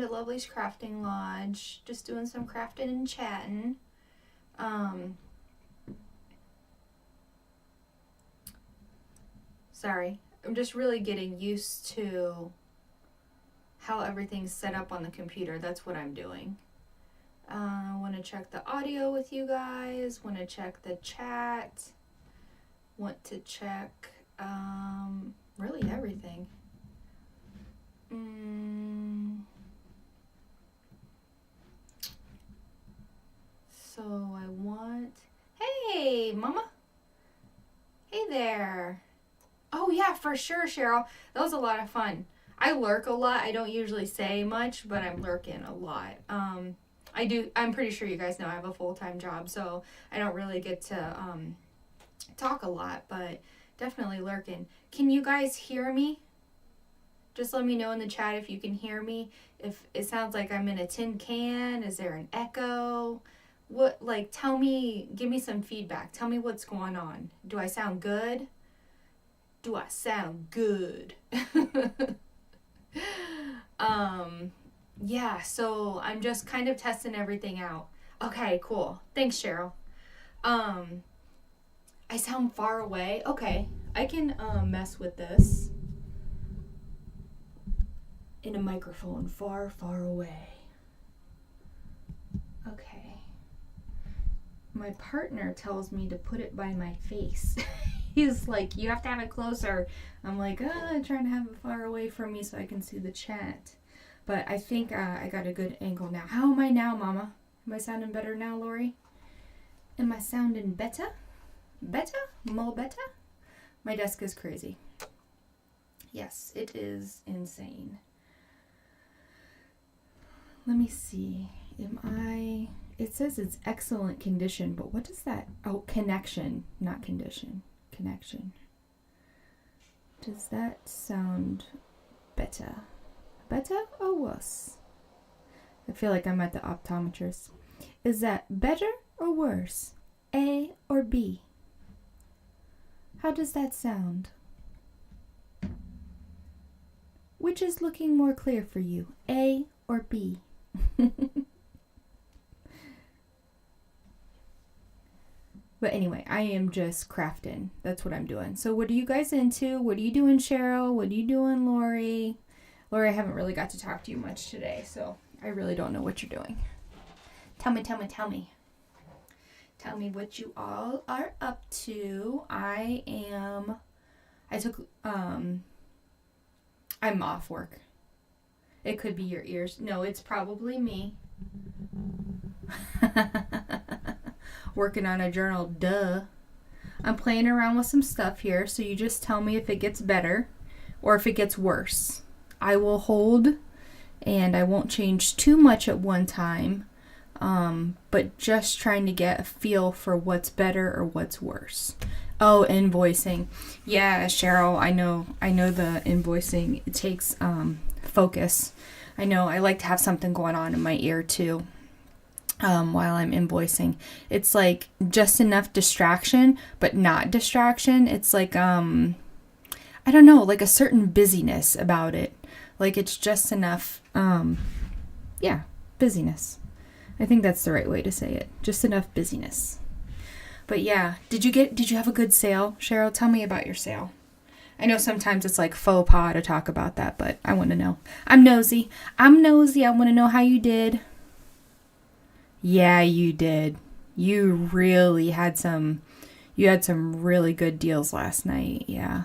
to Lovely's Crafting Lodge. Just doing some crafting and chatting. Sorry. I'm just really getting used to how everything's set up on the computer. That's what I'm doing. Want to check the audio with you guys. Want to check the chat. Want to check really everything. So I want... Hey, Mama. Hey there. Oh, yeah, for sure, Cheryl. That was a lot of fun. I lurk a lot. I don't usually say much, but I'm lurking a lot. I'm pretty sure you guys know I have a full-time job, so I don't really get to talk a lot, but definitely lurking. Can you guys hear me? Just let me know in the chat if you can hear me. If it sounds like I'm in a tin can, is there an echo? Tell me, give me some feedback. Tell me what's going on. Do I sound good? Do I sound good? Yeah, so I'm just kind of testing everything out. Okay, cool. Thanks, Cheryl. I sound far away. Okay, I can mess with this in a microphone far, far away. Okay. My partner tells me to put it by my face. He's like, you have to have it closer. I'm like, I'm trying to have it far away from me so I can see the chat. But I think I got a good angle now. How am I now, Mama? Am I sounding better now, Lori? Am I sounding better? Better? More better? My desk is crazy. Yes, it is insane. Let me see. It says it's excellent condition, but what does that... Oh, connection, not condition. Connection. Does that sound better? Better or worse? I feel like I'm at the optometrist. Is that better or worse? A or B? How does that sound? Which is looking more clear for you? A or B? But anyway, I am just crafting. That's what I'm doing. So what are you guys into? What are you doing, Cheryl? What are you doing, Lori? Lori, I haven't really got to talk to you much today, so I really don't know what you're doing. Tell me. Tell me what you all are up to. I'm off work. It could be your ears. No, it's probably me. Working on a journal, duh. I'm playing around with some stuff here, so you just tell me if it gets better or if it gets worse. I will hold and I won't change too much at one time, but just trying to get a feel for what's better or what's worse. Oh, invoicing. Yeah, Cheryl, I know the invoicing, it takes focus. I know I like to have something going on in my ear too. While I'm invoicing, it's like just enough distraction, but not distraction. It's like, I don't know, like a certain busyness about it. Like it's just enough, busyness. I think that's the right way to say it. Just enough busyness. But yeah, did you have a good sale? Cheryl, tell me about your sale. I know sometimes it's like faux pas to talk about that, but I want to know. I'm nosy. I want to know how you did. Yeah, you did. You really had some really good deals last night. Yeah,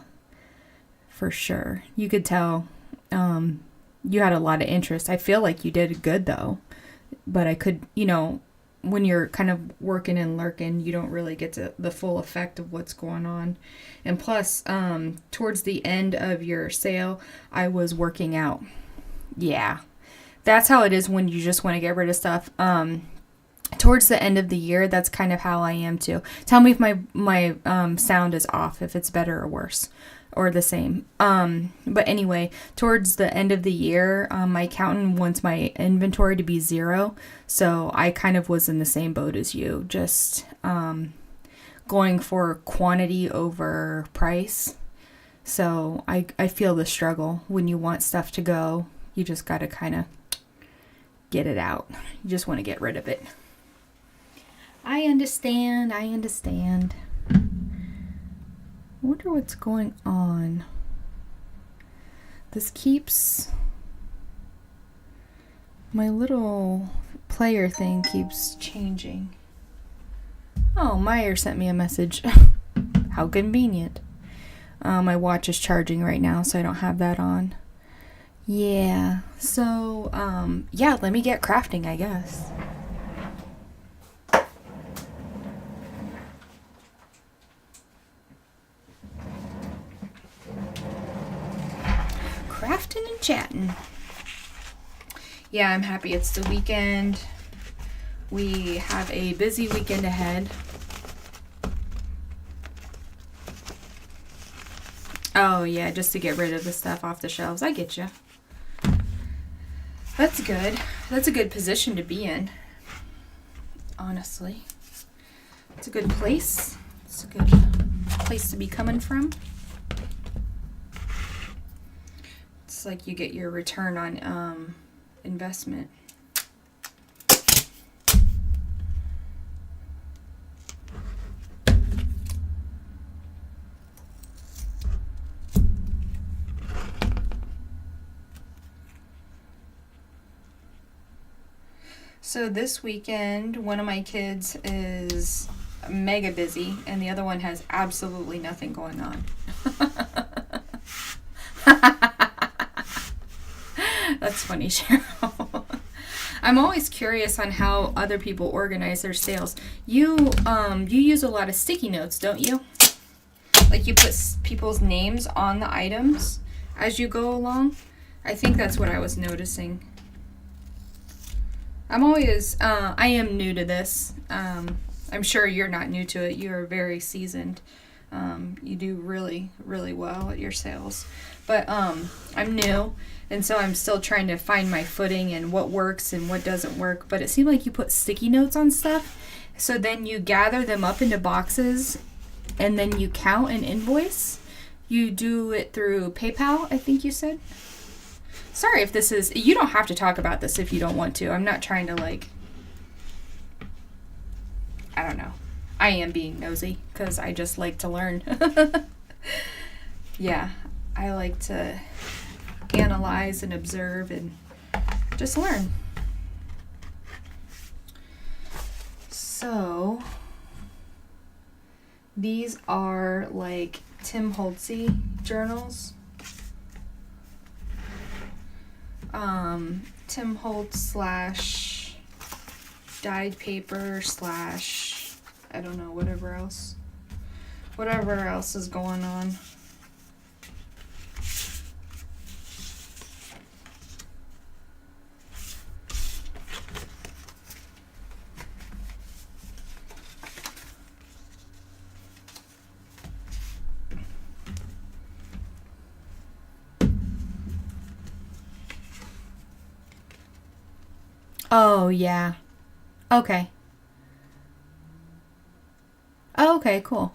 for sure. You could tell you had a lot of interest. I feel like you did good though, but I could, when you're kind of working and lurking, you don't really get to the full effect of what's going on. And plus, towards the end of your sale, I was working out. Yeah, that's how it is when you just want to get rid of stuff. Towards the end of the year, that's kind of how I am too. Tell me if my sound is off, if it's better or worse or the same. But anyway, towards the end of the year, my accountant wants my inventory to be 0. So I kind of was in the same boat as you, just going for quantity over price. So I feel the struggle when you want stuff to go. You just got to kind of get it out. You just want to get rid of it. I understand. I wonder what's going on. This keeps... My little player thing keeps changing. Oh, Meyer sent me a message. How convenient. My watch is charging right now, so I don't have that on. Yeah, so, yeah, let me get crafting, I guess. Crafting and chatting. Yeah, I'm happy it's the weekend. We have a busy weekend ahead. Oh, yeah, just to get rid of the stuff off the shelves. I get you. That's good. That's a good position to be in. Honestly. It's a good place. It's a good place to be coming from. It's like you get your return on investment. So this weekend, one of my kids is mega busy and the other one has absolutely nothing going on. That's funny, Cheryl. I'm always curious on how other people organize their sales. You use a lot of sticky notes, don't you? Like you put people's names on the items as you go along. I think that's what I was noticing. I am new to this. I'm sure you're not new to it. You're very seasoned. You do really, really well at your sales. But I'm new, and so I'm still trying to find my footing and what works and what doesn't work. But it seemed like you put sticky notes on stuff, so then you gather them up into boxes, and then you count and invoice. You do it through PayPal, I think you said. Sorry if this is... You don't have to talk about this if you don't want to. I'm not trying to, like... I don't know. I am being nosy because I just like to learn. Yeah, I like to analyze and observe and just learn. So, these are like Tim Holtze journals. Tim Holtz / dyed paper / I don't know, whatever else is going on. Oh, yeah. Okay. Oh, okay, cool.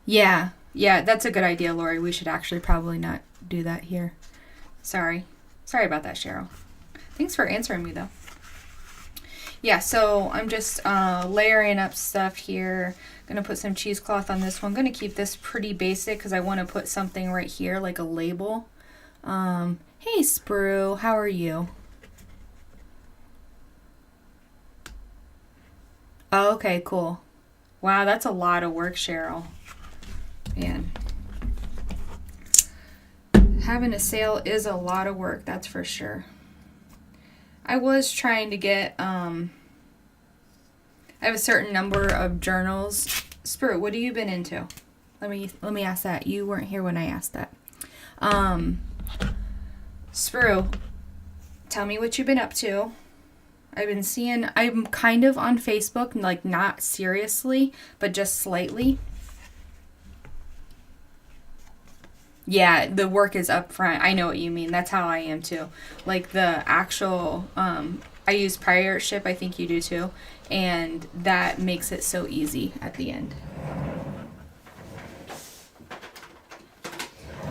Yeah, that's a good idea, Lori. We should actually probably not do that here. Sorry about that, Cheryl. Thanks for answering me, though. Yeah, so I'm just layering up stuff here. Gonna put some cheesecloth on this one. Gonna keep this pretty basic because I want to put something right here, like a label. Hey, Sprue, how are you? Oh, okay, cool. Wow, that's a lot of work, Cheryl. Man. Having a sale is a lot of work, that's for sure. I was trying to get, I have a certain number of journals. Sprue, what have you been into? Let me ask that. You weren't here when I asked that. Sprue, tell me what you've been up to. I'm kind of on Facebook, like not seriously, but just slightly. Yeah, the work is up front. I know what you mean. That's how I am too. Like the actual, I use Prior Ship, I think you do too. And that makes it so easy at the end.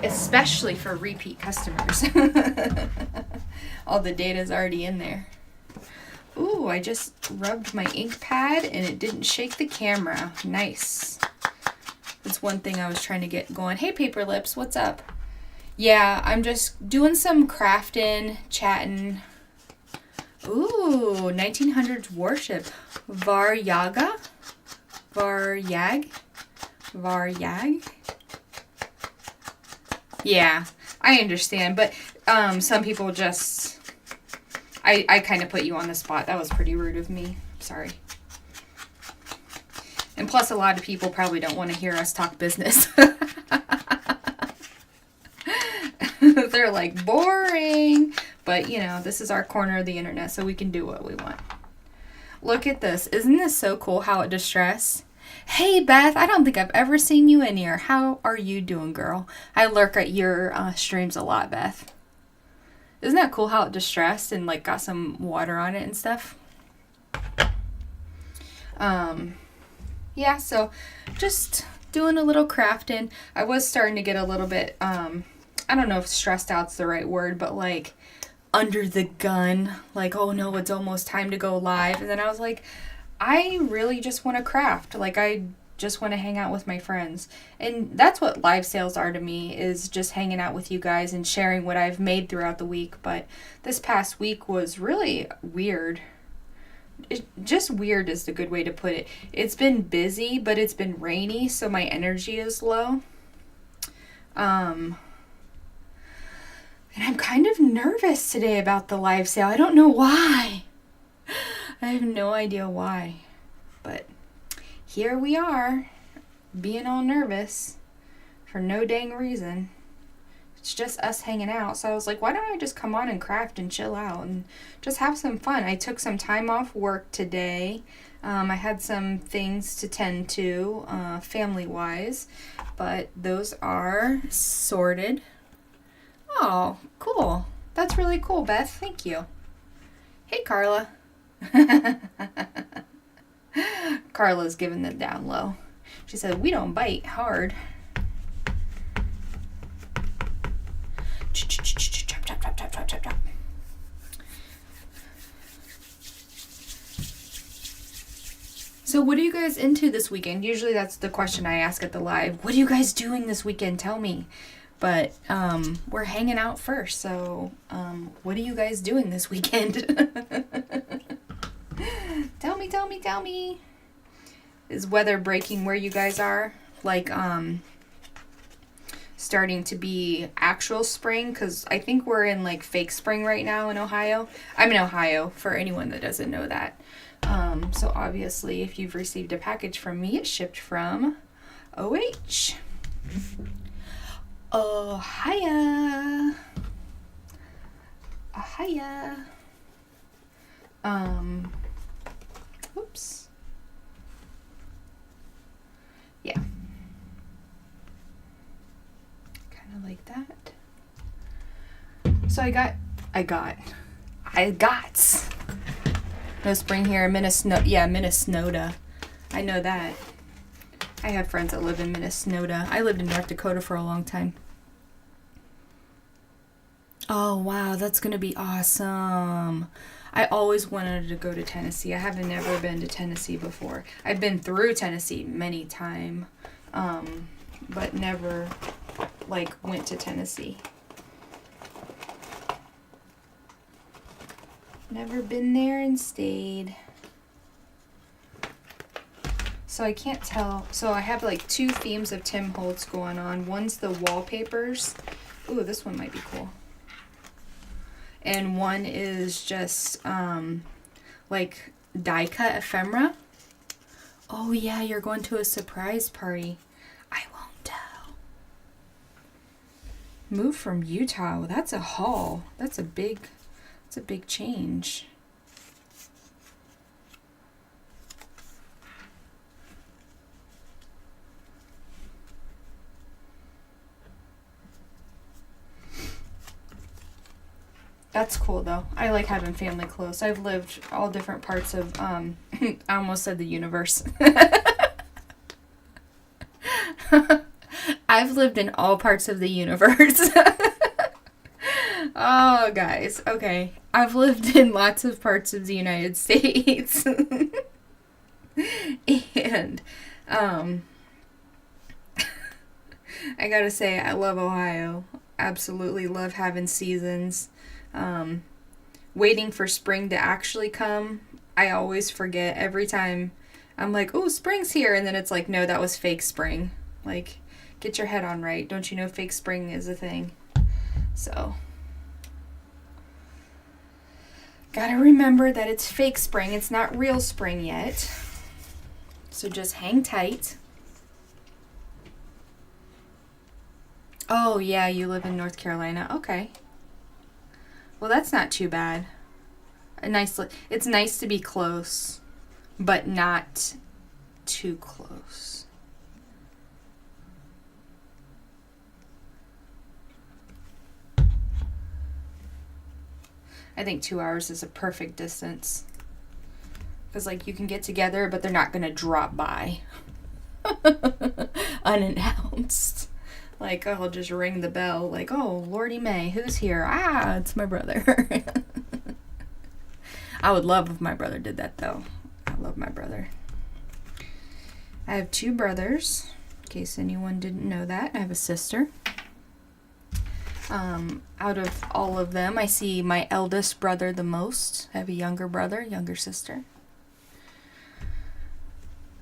Especially for repeat customers. All the data's already in there. Ooh, I just rubbed my ink pad and it didn't shake the camera. Nice. That's one thing I was trying to get going. Hey, Paper Lips, what's up? Yeah, I'm just doing some crafting, chatting. Ooh, 1900s warship. Varyaga? Varyag? Varyag? Yeah, I understand, but some people just... I kind of put you on the spot. That was pretty rude of me. Sorry. And plus, a lot of people probably don't want to hear us talk business. They're like, boring. But, you know, this is our corner of the internet, so we can do what we want. Look at this. Isn't this so cool how it distress? Hey, Beth. I don't think I've ever seen you in here. How are you doing, girl? I lurk at your streams a lot, Beth. Isn't that cool how it distressed and like got some water on it and stuff? Yeah, so just doing a little crafting. I was starting to get a little bit, I don't know if stressed out's the right word, but like under the gun. Like, oh no, it's almost time to go live. And then I was like, I really just want to craft. Like, I just want to hang out with my friends. And that's what live sales are to me, is just hanging out with you guys and sharing what I've made throughout the week. But this past week was really weird. Just weird is the good way to put it. It's been busy, but it's been rainy, so my energy is low. And I'm kind of nervous today about the live sale. I don't know why. I have no idea why. But here we are, being all nervous for no dang reason. It's just us hanging out. So I was like, why don't I just come on and craft and chill out and just have some fun? I took some time off work today. I had some things to tend to, family-wise, but those are sorted. Oh, cool. That's really cool, Beth. Thank you. Hey, Carla. Carla's giving the down low. She said, we don't bite hard. Chop, chop, chop, chop, chop, chop, chop. So what are you guys into this weekend? Usually that's the question I ask at the live. What are you guys doing this weekend? Tell me. But we're hanging out first. So what are you guys doing this weekend? Tell me, tell me, tell me. Is weather breaking where you guys are? Like starting to be actual spring? Because I think we're in like fake spring right now in Ohio. I'm in Ohio, for anyone that doesn't know that. So obviously if you've received a package from me, it's shipped from OH. Oh, hiya. Hiya. Oops. Yeah. Kind of like that. So I got no spring here in Minnesota. Yeah, Minnesota. I know that. I have friends that live in Minnesota. I lived in North Dakota for a long time. Oh, wow. That's going to be awesome. I always wanted to go to Tennessee. I haven't never been to Tennessee before. I've been through Tennessee many times, but never, like, went to Tennessee. Never been there and stayed. So I can't tell. So I have like two themes of Tim Holtz going on. One's the wallpapers. Ooh, this one might be cool. And one is just like die cut ephemera. Oh yeah, you're going to a surprise party. I won't tell. Move from Utah. Well, that's a haul. That's a big change. That's cool though. I like having family close. I've lived all different parts of I almost said the universe. I've lived in all parts of the universe. Oh, guys. Okay. I've lived in lots of parts of the United States. And I gotta say, I love Ohio. Absolutely love having seasons. Waiting for spring to actually come. I always forget every time. I'm like, oh, spring's here. And then it's like, no, that was fake spring. Like, get your head on right. Don't you know fake spring is a thing? So, gotta remember that it's fake spring. It's not real spring yet. So just hang tight. Oh, yeah, you live in North Carolina. Okay. Well, that's not too bad. It's nice to be close, but not too close. I think 2 hours is a perfect distance. Because, like, you can get together, but they're not going to drop by unannounced. Like, oh, I'll just ring the bell. Like, oh, Lordy May, who's here? Ah, it's my brother. I would love if my brother did that, though. I love my brother. I have 2 brothers, in case anyone didn't know that. I have a sister. Out of all of them, I see my eldest brother the most. I have a younger brother, younger sister.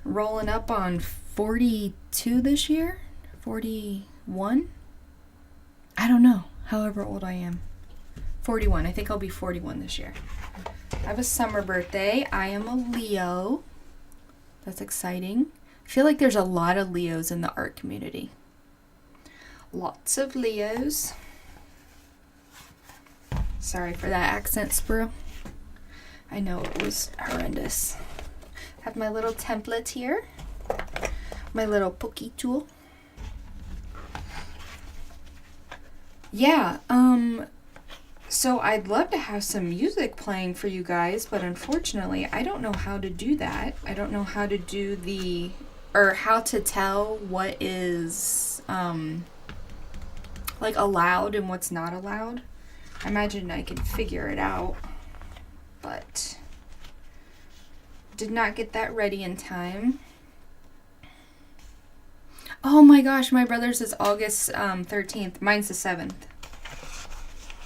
Rolling up on 42 this year? 41? I don't know. However old I am. 41. I think I'll be 41 this year. I have a summer birthday. I am a Leo. That's exciting. I feel like there's a lot of Leos in the art community. Lots of Leos. Sorry for that accent, Sprue. I know it was horrendous. Have my little template here. My little pokey tool. Yeah, so I'd love to have some music playing for you guys, but unfortunately, I don't know how to do that. I don't know how to do how to tell what is, like, allowed and what's not allowed. I imagine I can figure it out, but did not get that ready in time. Oh my gosh, my brother's is August 13th. Mine's the 7th.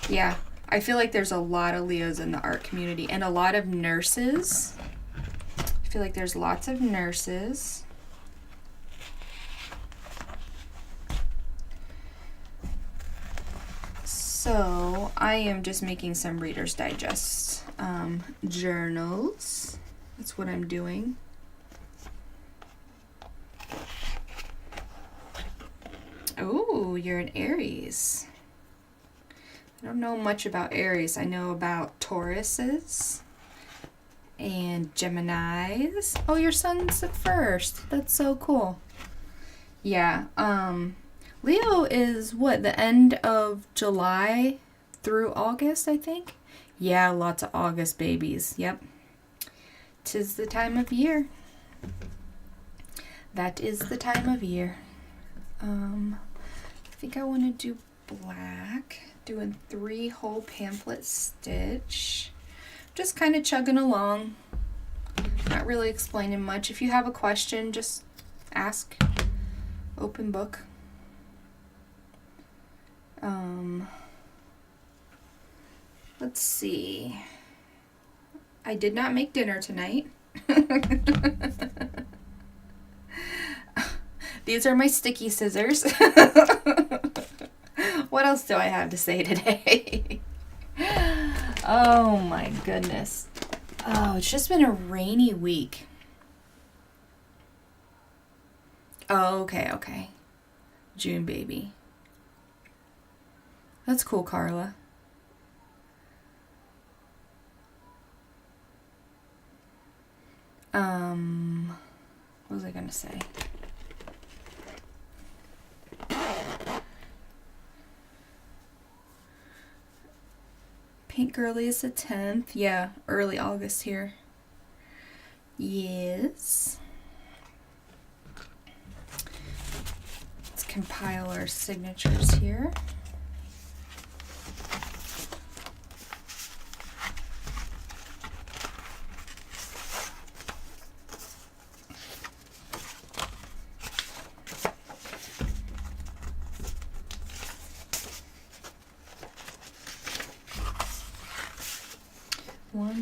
Yeah, I feel like there's a lot of Leos in the art community and a lot of nurses. I feel like there's lots of nurses. So I am just making some Reader's Digest journals. That's what I'm doing. Oh, you're an Aries. I don't know much about Aries. I know about Tauruses and Geminis. Oh, your son's the first. That's so cool. Yeah, Leo is what, the end of July through August, I think? Yeah, lots of August babies. Yep. 'Tis the time of year. That is the time of year. I think I want to do black. Doing 3 whole pamphlet stitch. Just kind of chugging along. Not really explaining much. If you have a question, just ask. Open book. Let's see. I did not make dinner tonight. These are my sticky scissors. What else do I have to say today? Oh my goodness. Oh, it's just been a rainy week. Oh, okay. June baby. That's cool, Carla. What was I gonna say? Pink Girly is the 10th. Yeah, early August here. Yes. Let's compile our signatures here.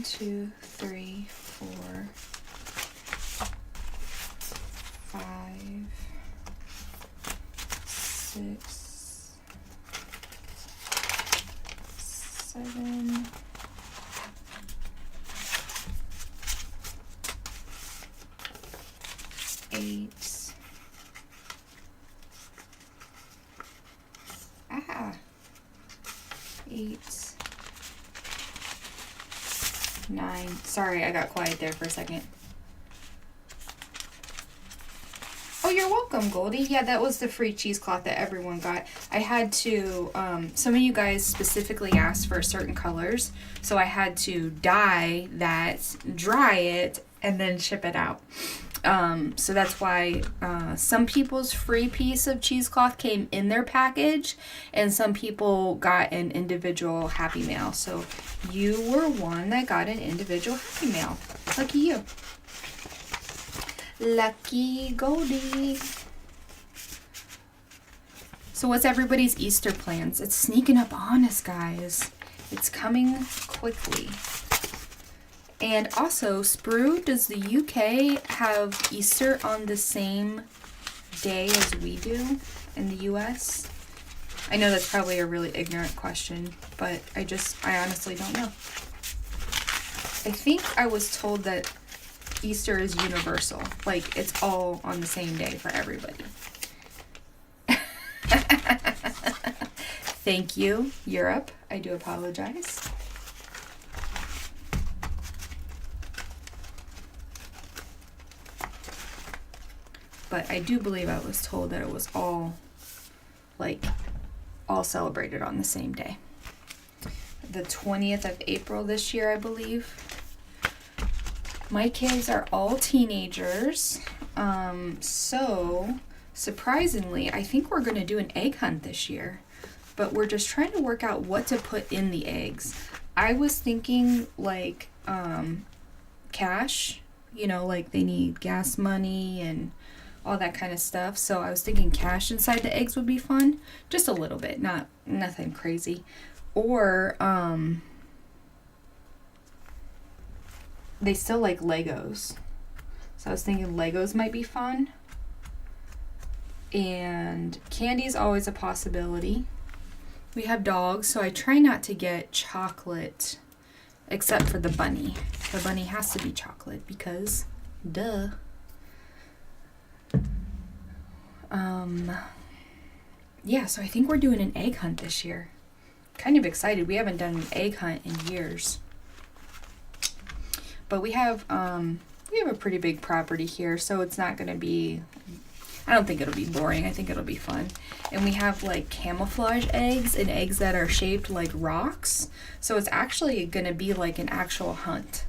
2, 3, 4, 5, 6, 7, 8. Ah. 8, 9. Sorry, I got quiet there for a second. Oh, you're welcome, Goldie. Yeah, that was the free cheesecloth that everyone got. I had to, some of you guys specifically asked for certain colors, so I had to dye that, dry it, and then ship it out. So that's why some people's free piece of cheesecloth came in their package, and some people got an individual Happy Mail. So you were one that got an individual Happy Mail. Lucky you. Lucky Goldie. So what's everybody's Easter plans? It's sneaking up on us, guys. It's coming quickly. And also, Sprue, does the UK have Easter on the same day as we do in the US? I know that's probably a really ignorant question, but I honestly don't know. I think I was told that Easter is universal. Like, it's all on the same day for everybody. Thank you, Europe. I do apologize. But I do believe I was told that it was all celebrated on the same day. The 20th of April this year, I believe. My kids are all teenagers. So, surprisingly, I think we're going to do an egg hunt this year. But we're just trying to work out what to put in the eggs. I was thinking cash. You know, like they need gas money and all that kind of stuff. So I was thinking cash inside the eggs would be fun. Just a little bit, nothing crazy. Or they still like Legos. So I was thinking Legos might be fun. And candy is always a possibility. We have dogs, so I try not to get chocolate except for the bunny. The bunny has to be chocolate because duh. Yeah, so I think we're doing an egg hunt this year. Kind of excited. We haven't done an egg hunt in years. But we have a pretty big property here, so it's not going to be, I don't think it'll be boring. I think it'll be fun. And we have like camouflage eggs and eggs that are shaped like rocks. So it's actually going to be like an actual hunt.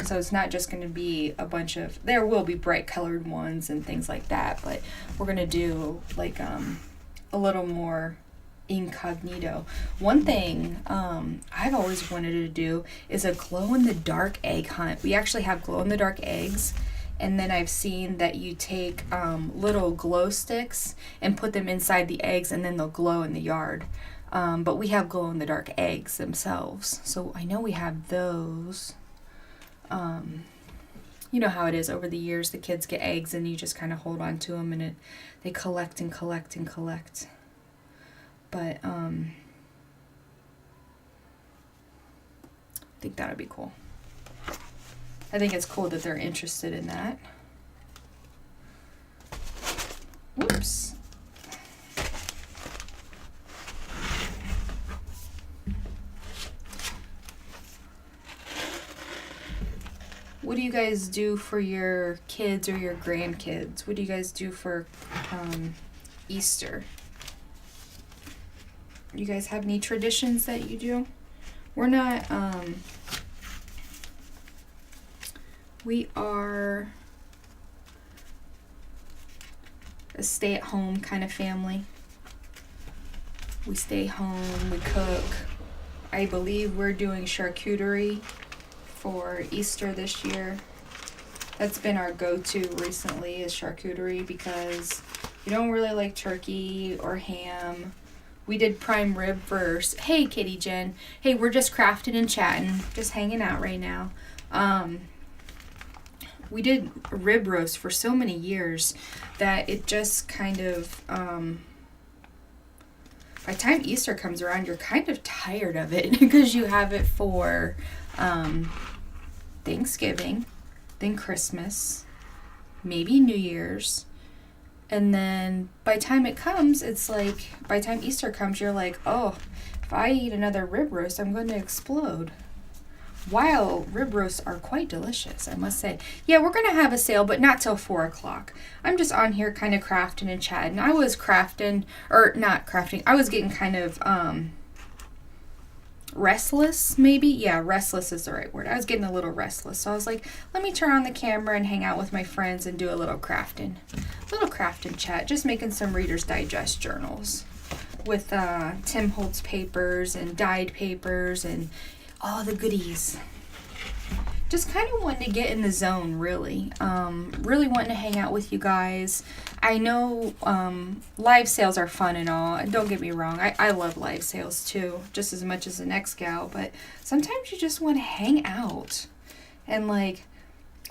So it's not just going to be a bunch of, there will be bright colored ones and things like that, but we're going to do like a little more incognito. One thing I've always wanted to do is a glow-in-the-dark egg hunt. We actually have glow-in-the-dark eggs, and then I've seen that you take little glow sticks and put them inside the eggs, and then they'll glow in the yard. But we have glow-in-the-dark eggs themselves, so I know we have those. You know how it is over the years, the kids get eggs and you just kind of hold on to them and they collect and collect and collect. But I think that would be cool. I think it's cool that they're interested in that. Whoops. What do you guys do for your kids or your grandkids? What do you guys do for Easter? You guys have any traditions that you do? We're not, we are a stay-at-home kind of family. We stay home, we cook. I believe we're doing charcuterie for Easter this year. That's been our go-to recently, is charcuterie, because we don't really like turkey or ham. We did prime rib first. Hey, Kitty Jen. Hey, we're just crafting and chatting, just hanging out right now. We did rib roast for so many years that it just kind of, by the time Easter comes around, you're kind of tired of it because you have it for Thanksgiving, then Christmas, maybe New Year's. And then by the time it comes, it's like, by the time Easter comes, you're like, oh, if I eat another rib roast, I'm going to explode. While rib roasts are quite delicious, I must say. Yeah, we're going to have a sale, but not till 4 o'clock. I'm just on here kind of crafting and chatting. I was crafting, or not crafting, I was getting kind of restless, maybe. Yeah, restless is the right word. I was getting a little restless. So I was like, let me turn on the camera and hang out with my friends and do a little crafting. Chat. Just making some Reader's Digest journals with Tim Holtz papers and dyed papers and all the goodies. Just kind of wanting to get in the zone, really. Really wanting to hang out with you guys. I know live sales are fun and all. Don't get me wrong. I love live sales too, just as much as the next gal. But sometimes you just want to hang out. And like,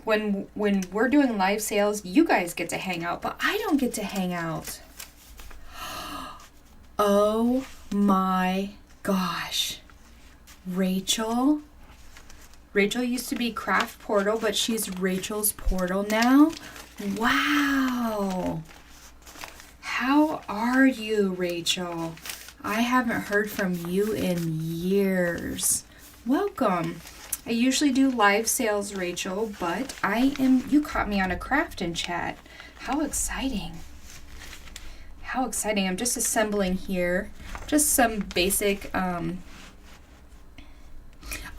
when we're doing live sales, you guys get to hang out, but I don't get to hang out. Oh my gosh. Rachel used to be Craft Portal, but she's Rachel's Portal now. Wow. How are you, Rachel? I haven't heard from you in years. Welcome. I usually do live sales, Rachel, but you caught me on a craft and chat. How exciting. How exciting. I'm just assembling here. Just some basic,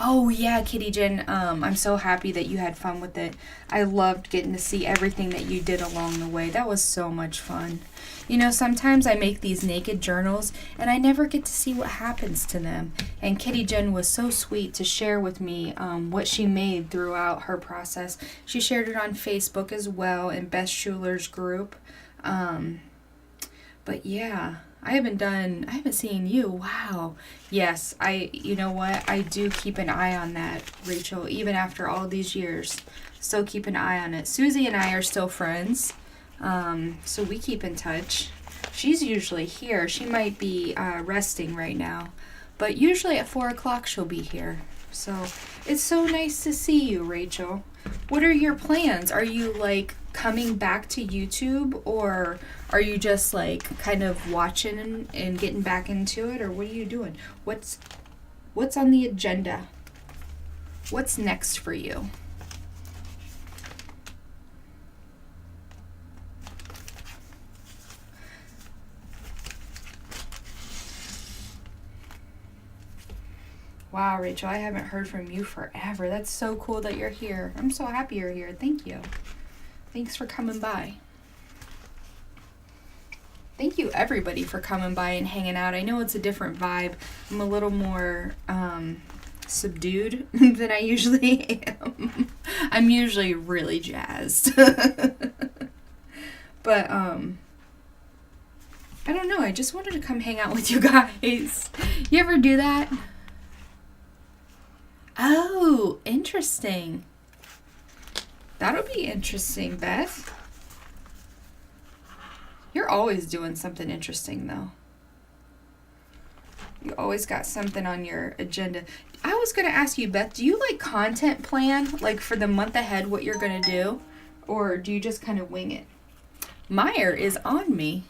oh yeah, Kitty Jen, I'm so happy that you had fun with it. I loved getting to see everything that you did along the way. That was so much fun. You know, sometimes I make these naked journals and I never get to see what happens to them. And Kitty Jen was so sweet to share with me what she made throughout her process. She shared it on Facebook as well in Beth Schuler's group. But yeah, I haven't seen you. Wow. Yes, you know what? I do keep an eye on that, Rachel, even after all these years. Still keep an eye on it. Susie and I are still friends. So we keep in touch. She's usually here. She might be resting right now. But usually at 4 o'clock she'll be here. So it's so nice to see you, Rachel. What are your plans? Are you like coming back to YouTube, or are you just like kind of watching and getting back into it, or what are you doing? What's on the agenda? What's next for you? Wow, Rachel, I haven't heard from you forever. That's so cool that you're here. I'm so happy you're here. Thank you. Thanks for coming by. Thank you, everybody, for coming by and hanging out. I know it's a different vibe. I'm a little more subdued than I usually am. I'm usually really jazzed. But, I don't know. I just wanted to come hang out with you guys. You ever do that? Oh, interesting. That'll be interesting, Beth. You're always doing something interesting, though. You always got something on your agenda. I was going to ask you, Beth, do you like content plan, like for the month ahead, what you're going to do? Or do you just kind of wing it? Meyer is on me.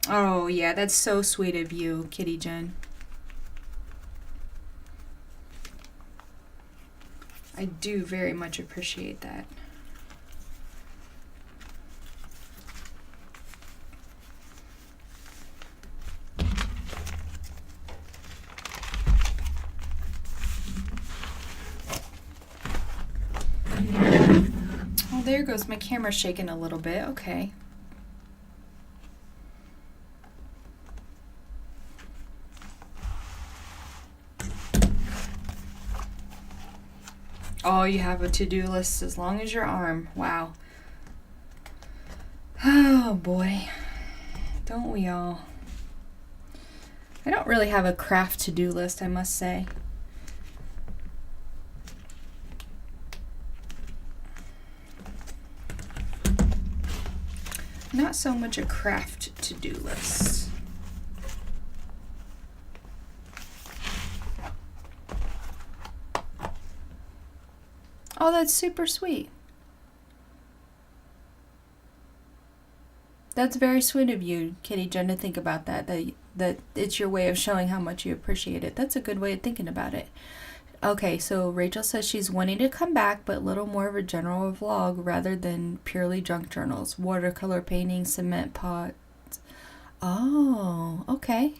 Oh, yeah, that's so sweet of you, Kitty Jen. I do very much appreciate that. Oh, there goes my camera shaking a little bit. Okay. Oh, you have a to-do list as long as your arm. Wow. Oh, boy. Don't we all? I don't really have a craft to-do list, I must say. Not so much a craft to-do list. Oh, that's super sweet. That's very sweet of you, Kitty Jen, to think about that. That it's your way of showing how much you appreciate it. That's a good way of thinking about it. Okay, so Rachel says she's wanting to come back, but a little more of a general vlog rather than purely junk journals. Watercolor painting, cement pots. Oh, okay.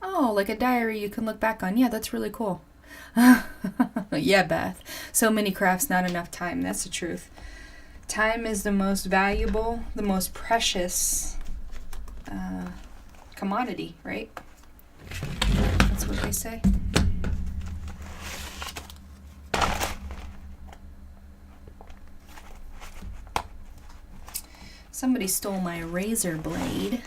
Oh, like a diary you can look back on. Yeah, that's really cool. Yeah, Beth. So many crafts, not enough time. That's the truth. Time is the most valuable, the most precious commodity, right? That's what they say. Somebody stole my razor blade.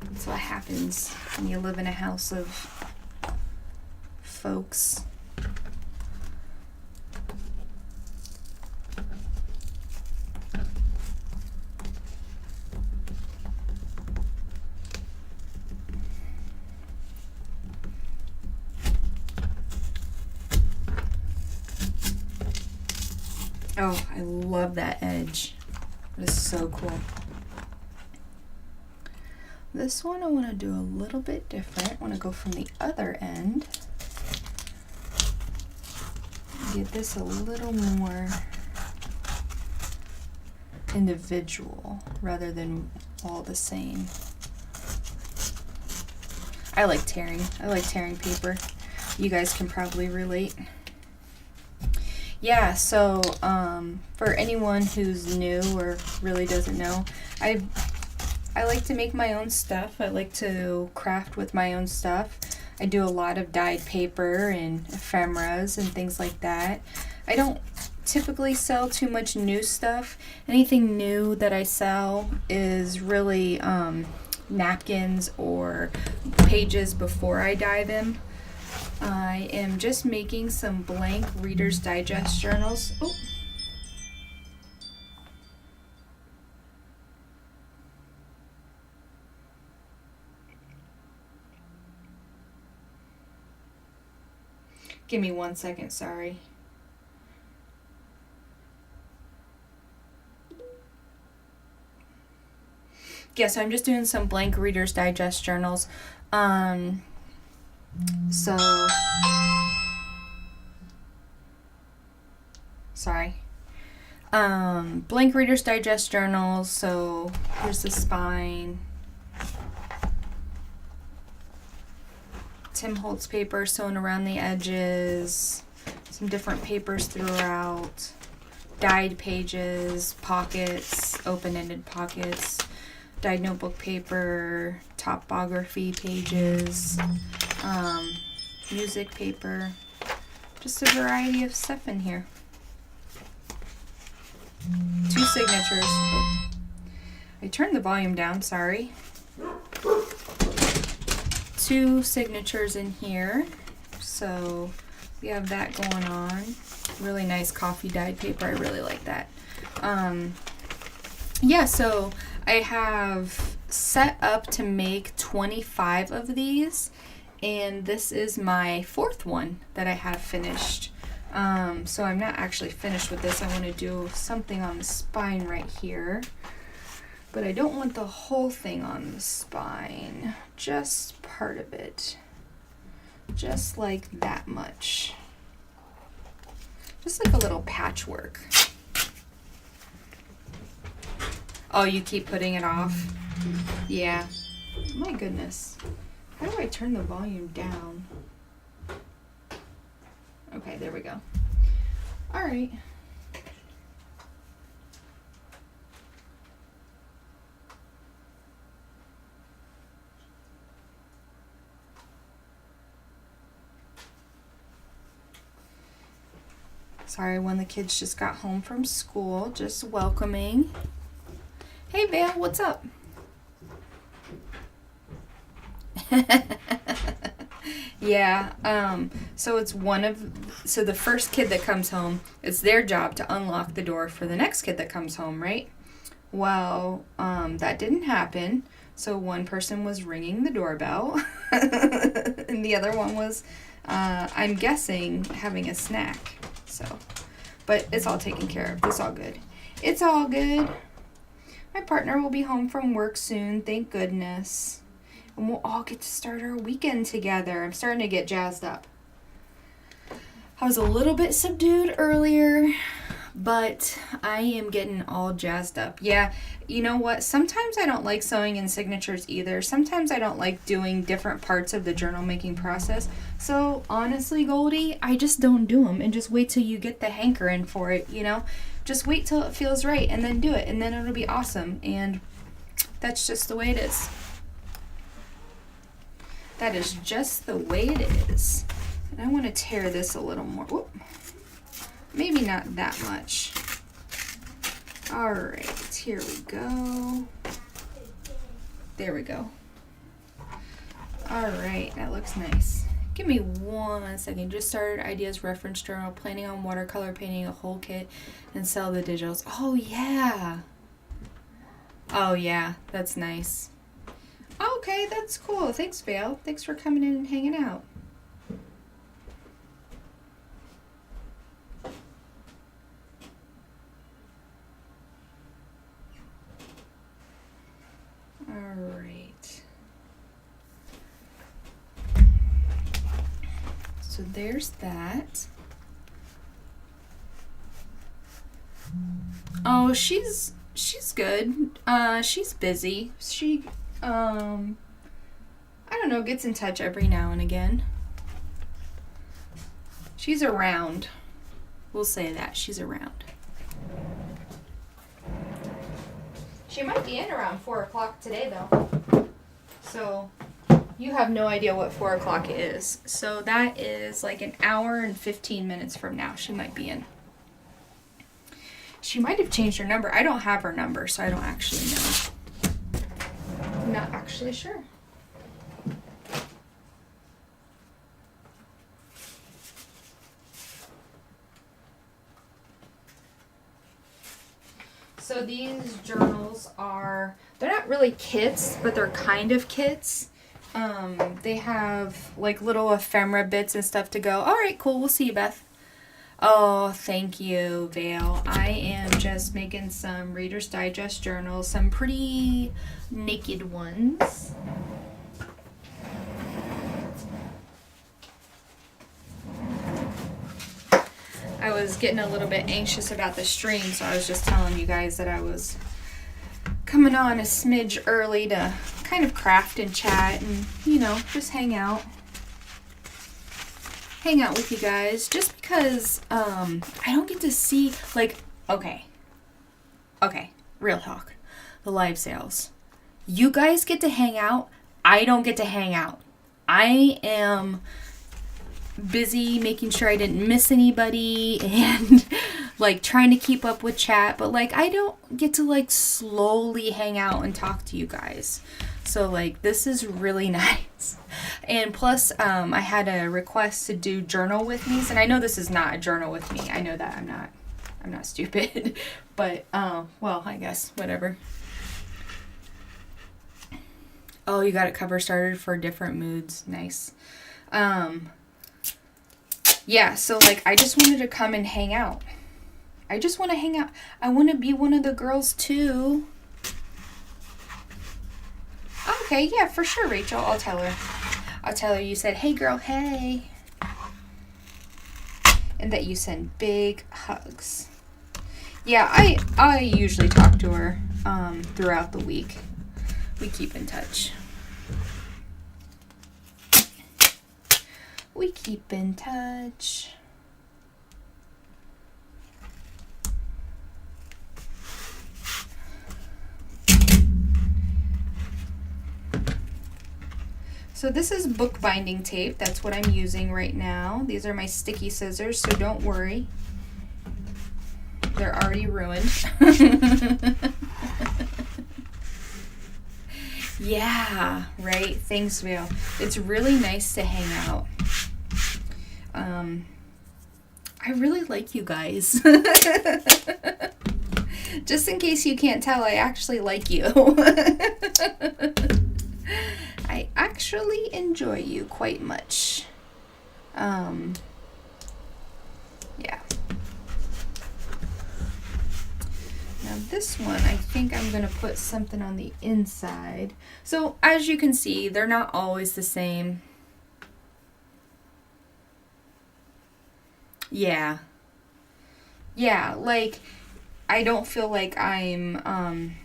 That's what happens when you live in a house of folks. Oh, I love that edge. It is so cool. This one I want to do a little bit different. I want to go from the other end. Get this a little more individual rather than all the same. I like tearing. I like tearing paper. You guys can probably relate. Yeah, so for anyone who's new or really doesn't know, I like to make my own stuff. I like to craft with my own stuff. I do a lot of dyed paper and ephemeras and things like that. I don't typically sell too much new stuff. Anything new that I sell is really napkins or pages before I dye them. I am just making some blank Reader's Digest journals. Oh. Give me 1 second, sorry. Yeah, so I'm just doing some blank Reader's Digest journals. Sorry. Blank Reader's Digest journals. So here's the spine. Tim Holtz paper sewn around the edges. Some different papers throughout. Dyed pages, pockets, open-ended pockets. Dyed notebook paper, topography pages, music paper, just a variety of stuff in here. 2 signatures. Oh. I turned the volume down, sorry. 2 signatures in here, so we have that going on. Really nice coffee dyed paper, I really like that. Yeah, so I have set up to make 25 of these, and this is my 4th one that I have finished. So I'm not actually finished with this. I want to do something on the spine right here, but I don't want the whole thing on the spine, just part of it, just like that much, just like a little patchwork. Oh, you keep putting it off? Yeah. My goodness. How do I turn the volume down? Okay, there we go. All right. Sorry, when the kids just got home from school, just welcoming. Hey, Vale, what's up? Yeah, so it's so the first kid that comes home, it's their job to unlock the door for the next kid that comes home, right? Well, that didn't happen. So one person was ringing the doorbell, and the other one was, I'm guessing, having a snack. So, but it's all taken care of. It's all good. It's all good. My partner will be home from work soon, thank goodness. And we'll all get to start our weekend together. I'm starting to get jazzed up. I was a little bit subdued earlier, but I am getting all jazzed up. Yeah, you know what? Sometimes I don't like sewing in signatures either. Sometimes I don't like doing different parts of the journal making process. So honestly, Goldie, I just don't do them and just wait till you get the hankering for it, you know? Just wait till it feels right and then do it, and then it'll be awesome. And that's just the way it is. That is just the way it is. And I want to tear this a little more. Whoop. Maybe not that much. All right, here we go. There we go. All right, that looks nice. Give me 1 second. Just started ideas reference journal, planning on watercolor painting a whole kit and sell the digitals. Oh yeah. Oh yeah, that's nice. Okay, that's cool. Thanks, Vale. Thanks for coming in and hanging out. All right. So there's that. Oh, she's good. She's busy. She I don't know, gets in touch every now and again. She's around. We'll say that. She's around. She might be in around 4 o'clock today, though. So, you have no idea what 4 o'clock is. So, that is like an hour and 15 minutes from now. She might be in. She might have changed her number. I don't have her number, so I don't actually know. I'm not actually sure. So these journals they're not really kits, but they're kind of kits. They have like little ephemera bits and stuff to go, all right, cool, we'll see you, Beth. Oh, thank you, Vale. I am just making some Reader's Digest journals, some pretty naked ones. I was getting a little bit anxious about the stream, so I was just telling you guys that I was coming on a smidge early to kind of craft and chat and, you know, just hang out with you guys, just because I don't get to see, like, okay, real talk, the live sales. You guys get to hang out. I don't get to hang out. I am busy making sure I didn't miss anybody and like trying to keep up with chat, but like I don't get to like slowly hang out and talk to you guys. So like this is really nice. And plus I had a request to do journal with me, and I know this is not a journal with me. I know that I'm not stupid. But well, I guess whatever. Oh, you got it cover started for different moods. Nice. Yeah, so like I just wanted to come and hang out. I just want to hang out. I want to be one of the girls too. Okay, yeah, for sure, Rachel. I'll tell her you said, hey girl, hey. And that you send big hugs. Yeah, I usually talk to her throughout the week. We keep in touch. We keep in touch. So this is bookbinding tape. That's what I'm using right now. These are my sticky scissors, so don't worry. They're already ruined. Yeah, right. Thanks, Vale. It's really nice to hang out. I really like you guys. Just in case you can't tell, I actually like you. I actually enjoy you quite much. Yeah. Now this one, I think I'm going to put something on the inside. So as you can see, they're not always the same. Yeah. Yeah, like I don't feel like I'm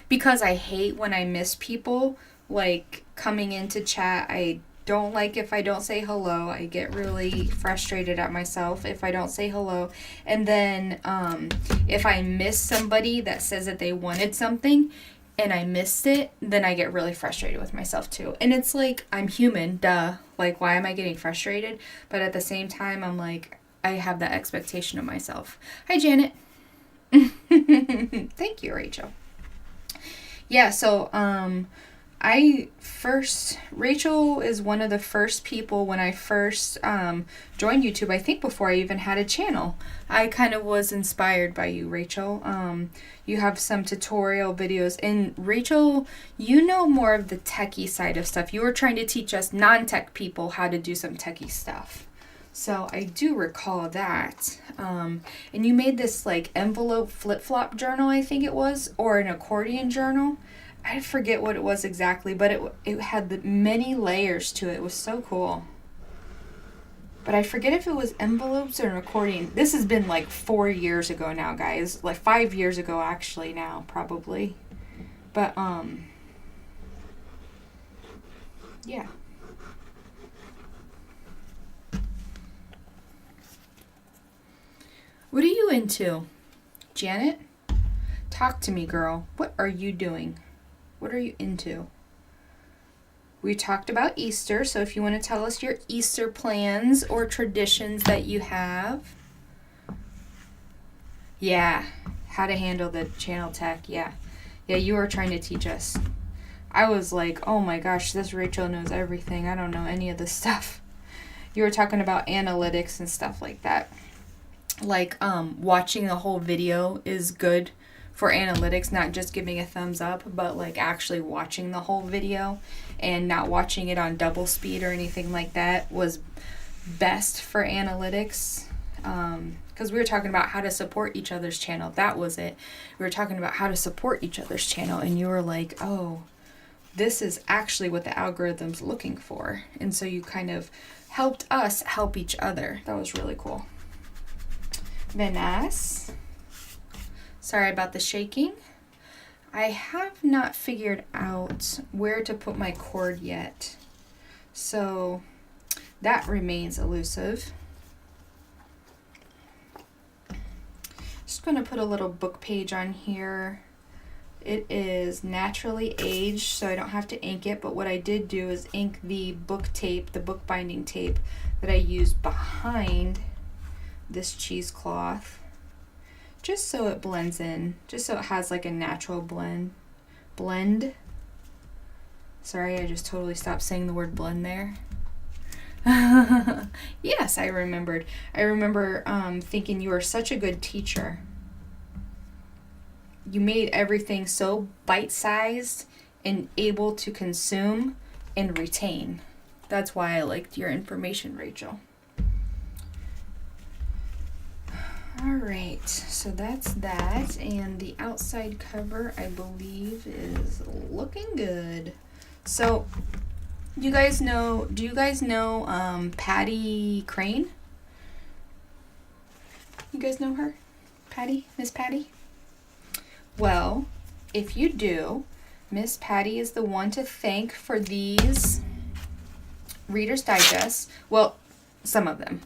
because I hate when I miss people, like coming into chat. I don't like if I don't say hello. I get really frustrated at myself if I don't say hello. And then if I miss somebody that says that they wanted something and I missed it, then I get really frustrated with myself too. And it's like, I'm human, duh. Like, why am I getting frustrated? But at the same time, I'm like, I have that expectation of myself. Hi, Janet. Thank you, Rachel. Yeah, so Rachel is one of the first people when I first joined YouTube, I think before I even had a channel. I kind of was inspired by you, Rachel. You have some tutorial videos. And Rachel, you know more of the techie side of stuff. You were trying to teach us non-tech people how to do some techie stuff. So I do recall that. And you made this like envelope flip-flop journal, I think it was, or an accordion journal. I forget what it was exactly, but it had many layers to it. It was so cool. But I forget if it was envelopes or an accordion. This has been like 4 years ago now, guys. Like 5 years ago actually now, probably. But yeah. What are you into? Janet? Talk to me, girl. What are you doing? What are you into? We talked about Easter, so if you want to tell us your Easter plans or traditions that you have. Yeah, how to handle the channel tech. Yeah, you were trying to teach us. I was like, oh my gosh, this Rachel knows everything. I don't know any of this stuff. You were talking about analytics and stuff like that. Like, watching the whole video is good for analytics, not just giving a thumbs up, but like actually watching the whole video and not watching it on double speed or anything like that was best for analytics. Because we were talking about how to support each other's channel. That was it. We were talking about how to support each other's channel, and you were like, oh, this is actually what the algorithm's looking for. And so you kind of helped us help each other. That was really cool. Venice. Sorry about the shaking. I have not figured out where to put my cord yet. So that remains elusive. Just going to put a little book page on here. It is naturally aged, so I don't have to ink it, but what I did do is ink the book tape, the book binding tape that I used behind this cheesecloth, just so it blends in, just so it has like a natural blend. Sorry, I just totally stopped saying the word blend there. Yes, I remembered. I remember thinking you were such a good teacher. You made everything so bite-sized and able to consume and retain. That's why I liked your information, Rachel. All right, so that's that, and the outside cover, I believe, is looking good. So, do you guys know Patty Crane? You guys know her? Patty? Miss Patty? Well, if you do, Miss Patty is the one to thank for these Reader's Digest. Well, some of them.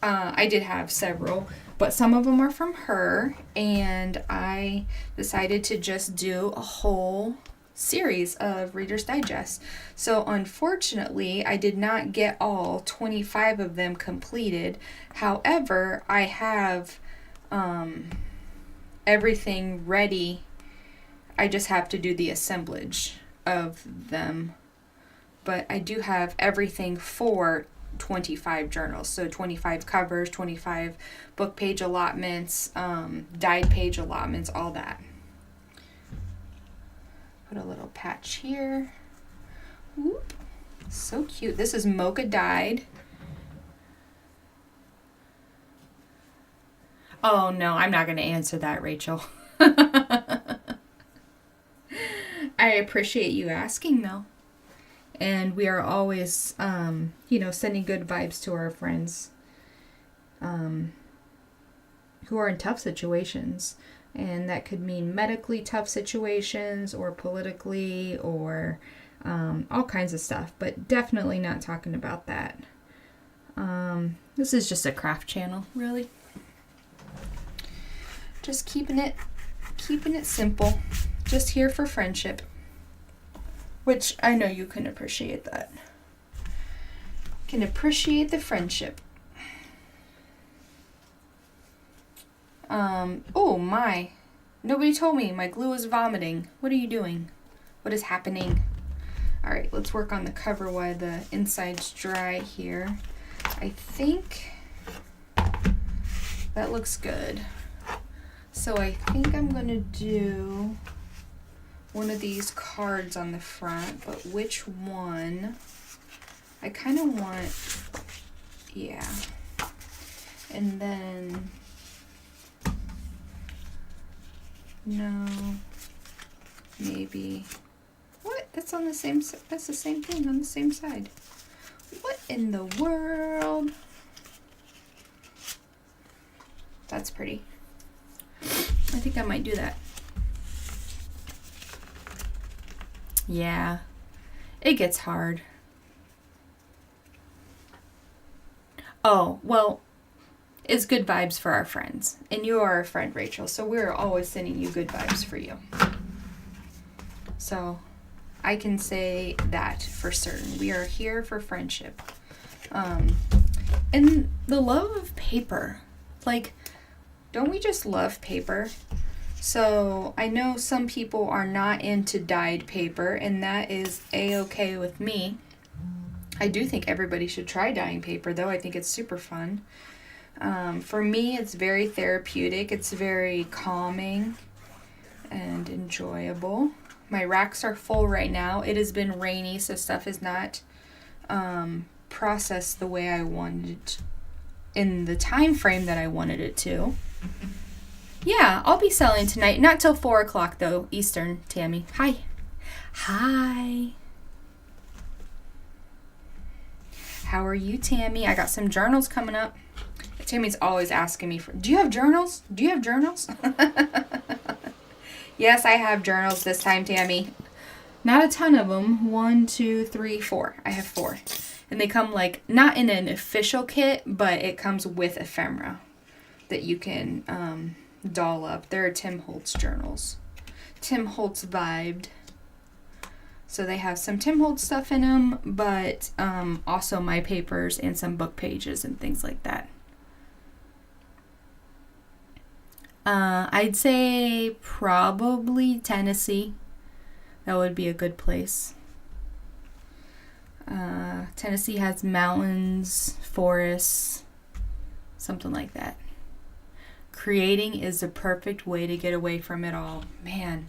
I did have several, but some of them are from her, and I decided to just do a whole series of Reader's Digest. So unfortunately, I did not get all 25 of them completed. However, I have everything ready. I just have to do the assemblage. of them, but I do have everything for 25 journals. So 25 covers, 25 book page allotments, dyed page allotments, all that. Put a little patch here. Whoop. So cute. This is mocha dyed. Oh no, I'm not going to answer that, Rachel. I appreciate you asking though. And we are always, sending good vibes to our friends who are in tough situations. And that could mean medically tough situations or politically or all kinds of stuff. But definitely not talking about that. This is just a craft channel, really. Just keeping it simple. Just here for friendship. Which I know you can appreciate that. Can appreciate the friendship. Oh my. Nobody told me my glue is vomiting. What are you doing? What is happening? Alright, let's work on the cover while the inside's dry here. I think that looks good. So I think I'm going to do one of these cards on the front, but which one? I kind of want, yeah. And then, no, maybe, what? That's on the same, that's the same thing on the same side. What in the world? That's pretty. I think I might do that. Yeah, it gets hard. Oh, well, it's good vibes for our friends. And you are a friend, Rachel, so we're always sending you good vibes for you. So I can say that for certain. We are here for friendship. And the love of paper. Like, don't we just love paper? So I know some people are not into dyed paper, and that is a-okay with me. I do think everybody should try dyeing paper, though. I think it's super fun. For me, it's very therapeutic. It's very calming and enjoyable. My racks are full right now. It has been rainy, so stuff is not processed the way I wanted it in the time frame that I wanted it to. Yeah, I'll be selling tonight. Not till 4 o'clock, though, Eastern, Tammy. Hi. Hi. How are you, Tammy? I got some journals coming up. Tammy's always asking me, do you have journals? Do you have journals? Yes, I have journals this time, Tammy. Not a ton of them. 1, 2, 3, 4. I have 4. And they come, like, not in an official kit, but it comes with ephemera that you can doll up. They're Tim Holtz journals. Tim Holtz vibed. So they have some Tim Holtz stuff in them, but also my papers and some book pages and things like that. I'd say probably Tennessee. That would be a good place. Tennessee has mountains, forests, something like that. Creating is the perfect way to get away from it all. Man,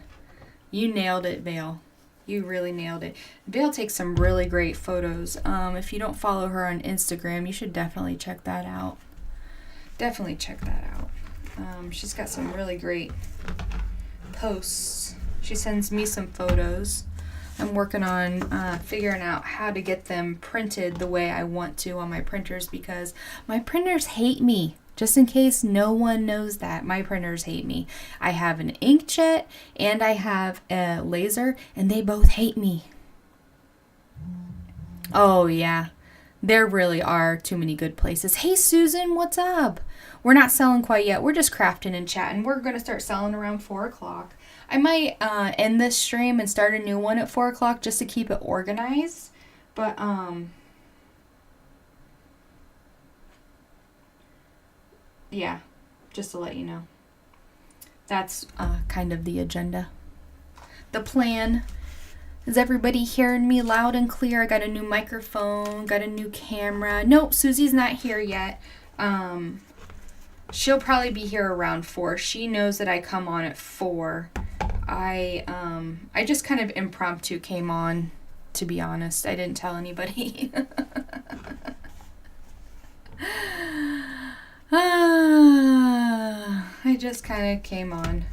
you nailed it, Vale. You really nailed it. Vale takes some really great photos. If you don't follow her on Instagram, you should definitely check that out. Definitely check that out. She's got some really great posts. She sends me some photos. I'm working on figuring out how to get them printed the way I want to on my printers because my printers hate me. Just in case no one knows that, my printers hate me. I have an inkjet and I have a laser, and they both hate me. Oh, yeah. There really are too many good places. Hey, Susan, what's up? We're not selling quite yet. We're just crafting and chatting. We're going to start selling around 4 o'clock. I might end this stream and start a new one at 4 o'clock just to keep it organized. But, yeah, just to let you know. That's kind of the agenda. The plan. Is everybody hearing me loud and clear? I got a new microphone, got a new camera. Nope, Susie's not here yet. She'll probably be here around 4. She knows that I come on at 4. I just kind of impromptu came on, to be honest. I didn't tell anybody. I just kind of came on.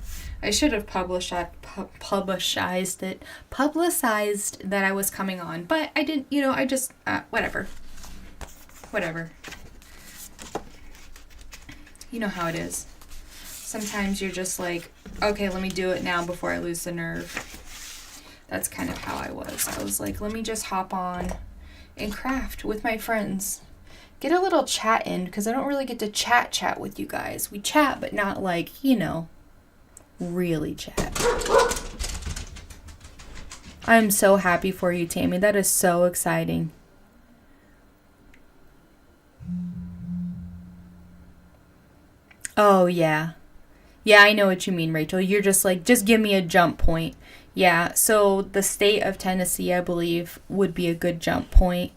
I should have publicized that I was coming on, but I didn't, I just, whatever. You know how it is. Sometimes you're just like, okay, let me do it now before I lose the nerve. That's kind of how I was. I was like, let me just hop on and craft with my friends. Get a little chat in, because I don't really get to chat with you guys. We chat, but not like, really chat. I'm so happy for you, Tammy. That is so exciting. Oh, yeah. Yeah, I know what you mean, Rachel. You're just like, just give me a jump point. Yeah, so the state of Tennessee, I believe, would be a good jump point.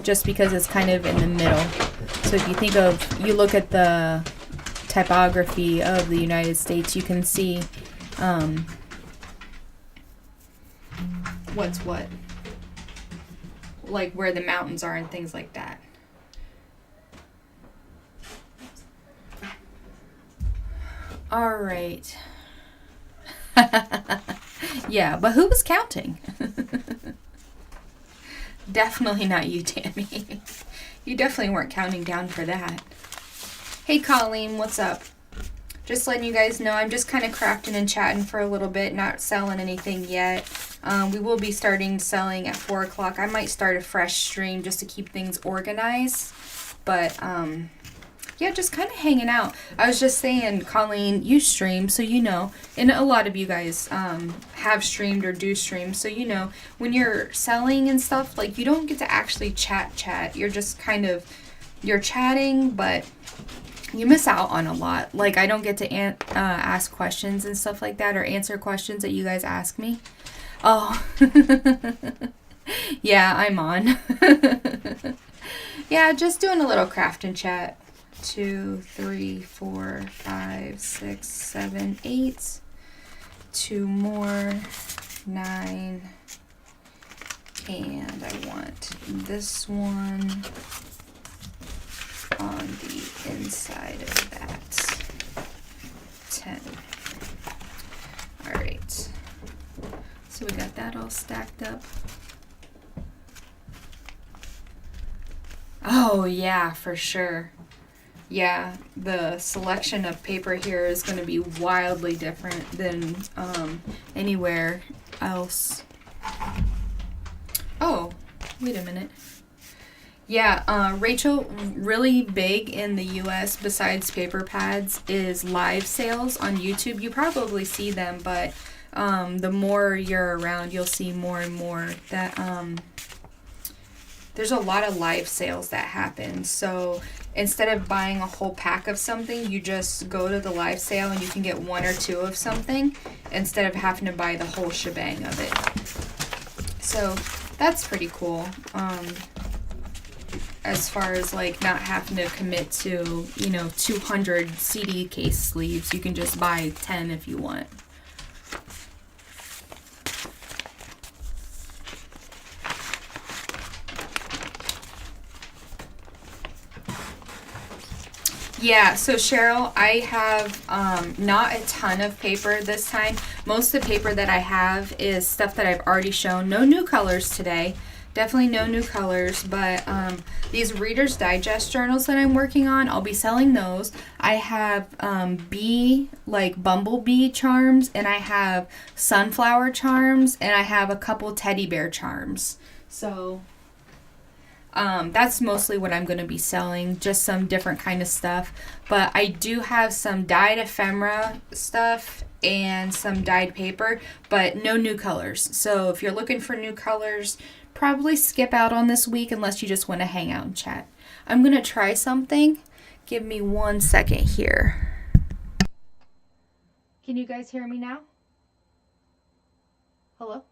Just because it's kind of in the middle. So if you look at the typography of the United States, you can see what's what. Like where the mountains are and things like that. All right. Yeah, but who was counting? Definitely not you, Tammy. You definitely weren't counting down for that. Hey, Colleen, what's up? Just letting you guys know, I'm just kind of crafting and chatting for a little bit, not selling anything yet. We will be starting selling at 4 o'clock. I might start a fresh stream just to keep things organized. But, yeah, just kind of hanging out. I was just saying, Colleen, you stream, so you know. And a lot of you guys have streamed or do stream. So, when you're selling and stuff, like, you don't get to actually chat. You're just kind of, you're chatting, but you miss out on a lot. Like, I don't get to ask questions and stuff like that or answer questions that you guys ask me. Oh, yeah, I'm on. Yeah, just doing a little craft and chat. 2, 3, 4, 5, 6, 7, 8. 2 more. 9. And I want this one on the inside of that. 10. Alright. So we got that all stacked up. Oh yeah, for sure. Yeah, the selection of paper here is going to be wildly different than anywhere else. Oh, wait a minute. Yeah, Rachel, really big in the US besides paper pads is live sales on YouTube. You probably see them, but the more you're around, you'll see more and more that there's a lot of live sales that happen. So instead of buying a whole pack of something, you just go to the live sale and you can get 1 or 2 of something instead of having to buy the whole shebang of it. So that's pretty cool. As far as like not having to commit to, 200 CD case sleeves, you can just buy 10 if you want. Yeah, so Cheryl, I have not a ton of paper this time. Most of the paper that I have is stuff that I've already shown. No new colors today. Definitely no new colors, but these Reader's Digest journals that I'm working on, I'll be selling those. I have bumblebee charms, and I have sunflower charms, and I have a couple teddy bear charms. So that's mostly what I'm going to be selling, just some different kind of stuff. But I do have some dyed ephemera stuff and some dyed paper, but no new colors. So if you're looking for new colors, probably skip out on this week unless you just want to hang out and chat. I'm going to try something. Give me 1 second here. Can you guys hear me now? Hello?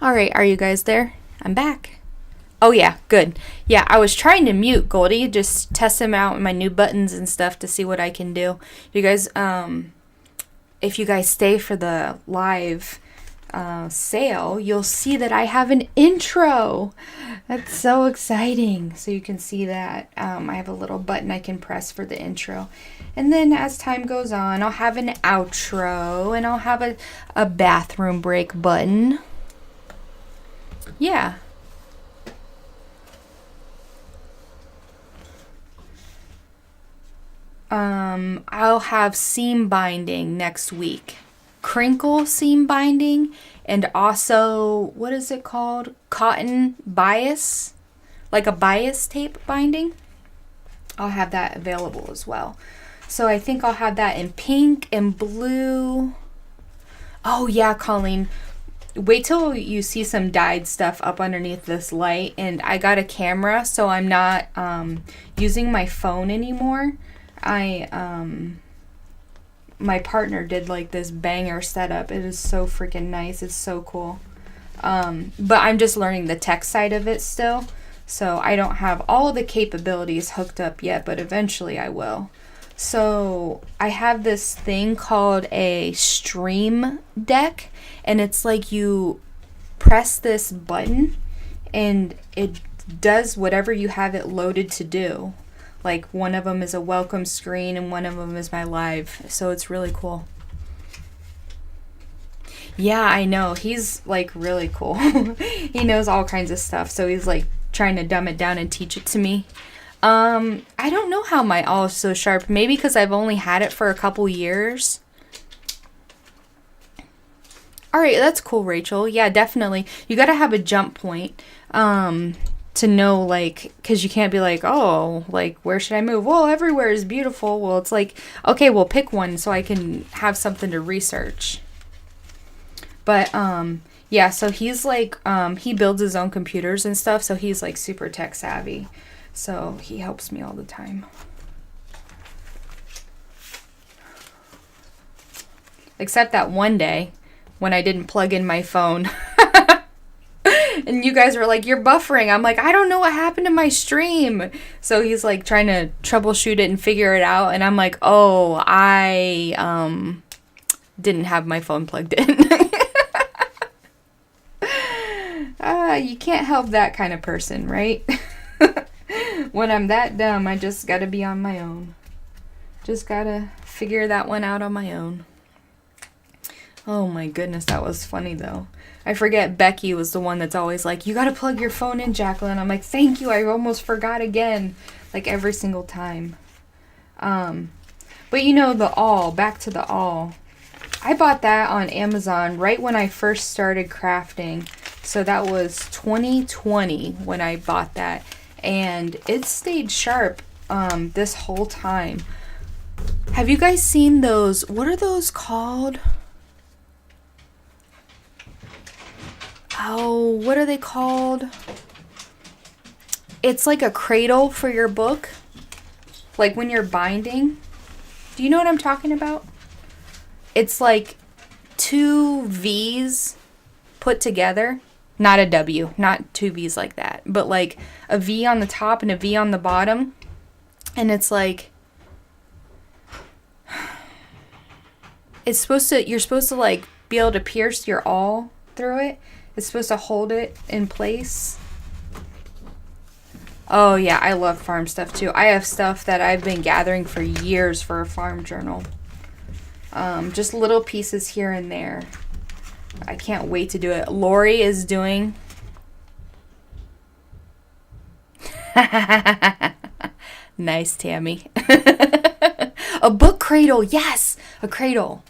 All right, are you guys there? I'm back. Oh yeah, good. Yeah, I was trying to mute Goldie, just test him out with my new buttons and stuff to see what I can do. You guys, if you guys stay for the live sale, you'll see that I have an intro. That's so exciting. So you can see that I have a little button I can press for the intro. And then as time goes on, I'll have an outro and I'll have a bathroom break button. Yeah. I'll have seam binding next week. Crinkle seam binding, and also, what is it called? Cotton bias, like a bias tape binding. I'll have that available as well. So I think I'll have that in pink and blue. Oh yeah, Colleen, wait till you see some dyed stuff up underneath this light. And I got a camera, so I'm not using my phone anymore. My partner did like this banger setup. It is so freaking nice. It's so cool. But I'm just learning the tech side of it still. So I don't have all the capabilities hooked up yet, but eventually I will. So I have this thing called a stream deck, and it's like you press this button and it does whatever you have it loaded to do. Like one of them is a welcome screen and one of them is my live. So it's really cool. Yeah, I know. He's like really cool. He knows all kinds of stuff. So he's like trying to dumb it down and teach it to me. I don't know how my awl is so sharp. Maybe because I've only had it for a couple years. All right, that's cool, Rachel. Yeah, definitely. You got to have a jump point. To know, like, because you can't be like, oh, like, where should I move? Well, everywhere is beautiful. Well, it's like, okay, well, pick one so I can have something to research. But yeah, so he's like, he builds his own computers and stuff, so he's like super tech savvy. So he helps me all the time. Except that one day when I didn't plug in my phone. And you guys were like, you're buffering. I'm like, I don't know what happened to my stream. So he's like trying to troubleshoot it and figure it out. And I'm like, oh, I didn't have my phone plugged in. You can't help that kind of person, right? When I'm that dumb, I just got to be on my own. Just got to figure that one out on my own. Oh my goodness, that was funny though. I forget Becky was the one that's always like, you gotta plug your phone in, Jacqueline. I'm like, thank you, I almost forgot again. Like every single time. But you know, the awl, back to the awl. I bought that on Amazon right when I first started crafting. So that was 2020 when I bought that. And it stayed sharp this whole time. Have you guys seen those, what are those called? Oh, what are they called? It's like a cradle for your book. Like when you're binding. Do you know what I'm talking about? It's like two V's put together. Not a W, not two V's like that. But like a V on the top and a V on the bottom. And it's like... you're supposed to like be able to pierce your awl through it. It's supposed to hold it in place. Oh yeah, I love farm stuff too. I have stuff that I've been gathering for years for a farm journal. Just little pieces here and there. I can't wait to do it. Lori is doing... Nice, Tammy. A book cradle. Yes, a cradle.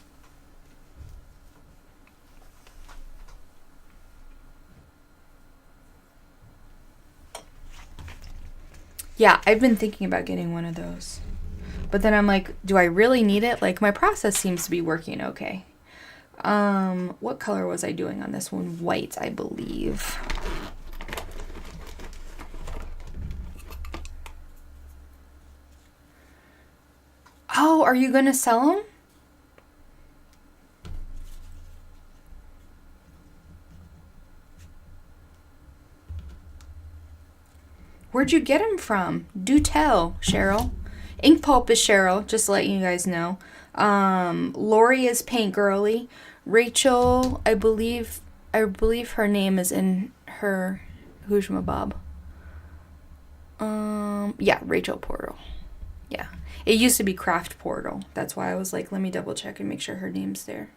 Yeah, I've been thinking about getting one of those. But then I'm like, do I really need it? Like, my process seems to be working okay. What color was I doing on this one? White, I believe. Oh, are you gonna sell them? Where'd you get them from? Do tell, Cheryl. Ink Pulp is Cheryl, just to let you guys know. Lori is Paint Girly. Rachel, I believe her name is in her Hujma Bob. Yeah, Rachel Portal. Yeah. It used to be Craft Portal. That's why I was like, let me double check and make sure her name's there.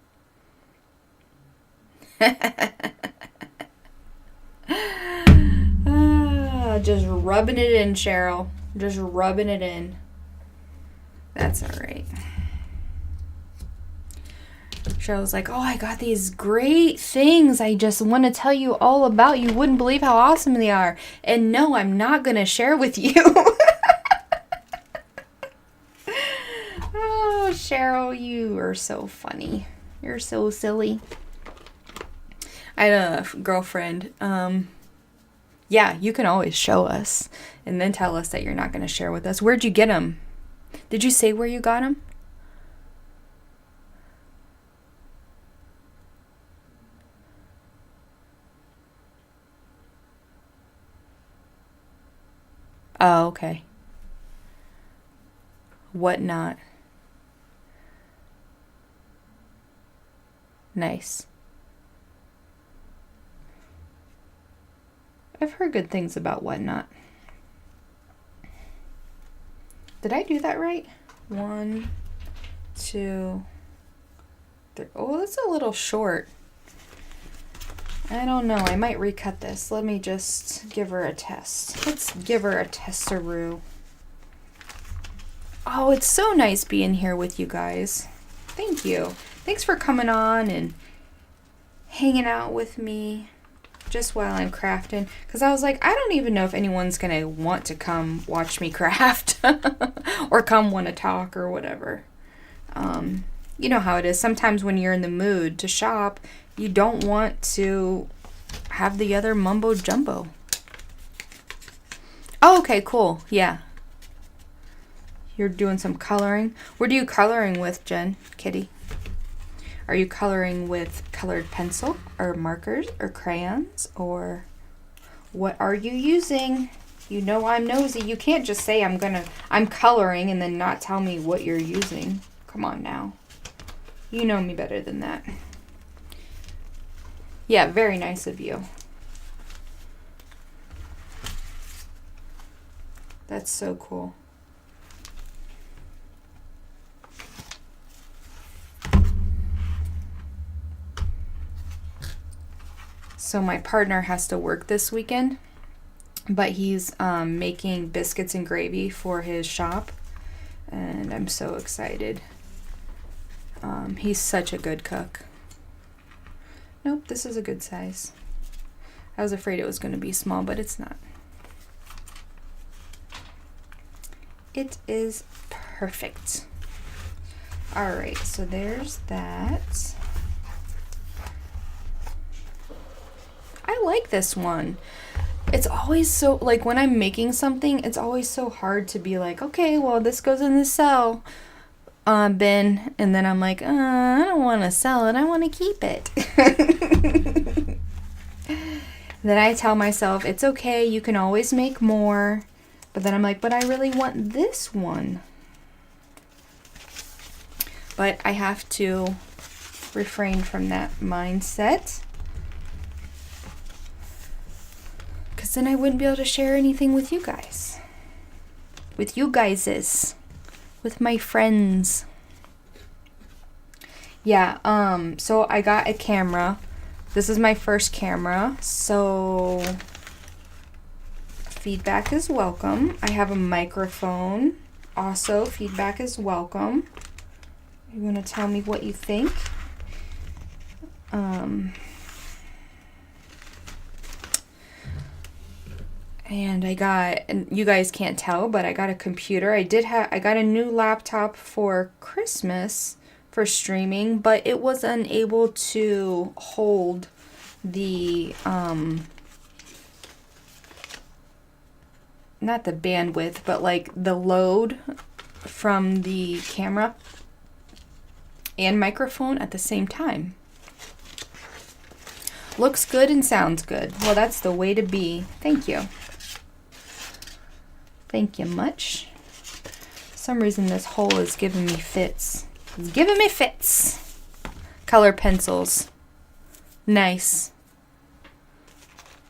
Just rubbing it in, Cheryl. Just rubbing it in. That's alright. Cheryl's like, oh, I got these great things I just want to tell you all about. You wouldn't believe how awesome they are. And no, I'm not going to share with you. Oh, Cheryl, you are so funny. You're so silly. I had a girlfriend. Yeah, you can always show us and then tell us that you're not going to share with us. Where'd you get them? Did you say where you got them? Oh, okay. Whatnot. Nice. I've heard good things about Whatnot. Did I do that right? 1, 2, 3. Oh, that's a little short. I don't know. I might recut this. Let me just give her a test. Let's give her a testaroo. Oh, it's so nice being here with you guys. Thank you. Thanks for coming on and hanging out with me just while I'm crafting. Because I was like, I don't even know if anyone's going to want to come watch me craft or come want to talk or whatever. You know how it is. Sometimes when you're in the mood to shop, you don't want to have the other mumbo jumbo. Oh, okay, cool. Yeah. You're doing some coloring. What are you coloring with, Jen? Kitty? Are you coloring with colored pencil or markers or crayons, or what are you using? You know I'm nosy. You can't just say I'm coloring and then not tell me what you're using. Come on now. You know me better than that. Yeah, very nice of you. That's so cool. So my partner has to work this weekend, but he's making biscuits and gravy for his shop, and I'm so excited. He's such a good cook. Nope, this is a good size. I was afraid it was going to be small, but it's not. It is perfect. All right, so there's that. I like this one. It's always so, like, when I'm making something, it's always so hard to be like, okay, well, this goes in the sell bin, and then I'm like, I don't want to sell it, I want to keep it. Then I tell myself, it's okay, you can always make more. But then I'm like, but I really want this one. But I have to refrain from that mindset, because then I wouldn't be able to share anything with you guys. With you guyses. With my friends. Yeah, so I got a camera. This is my first camera, so feedback is welcome. I have a microphone. Also, feedback is welcome. You want to tell me what you think? And I got, and you guys can't tell, but I got a computer. I got a new laptop for Christmas for streaming, but it was unable to hold the, not the bandwidth, but like the load from the camera and microphone at the same time. Looks good and sounds good. Well, that's the way to be. Thank you. Thank you much. For some reason this hole is giving me fits. It's giving me fits. Color pencils. Nice.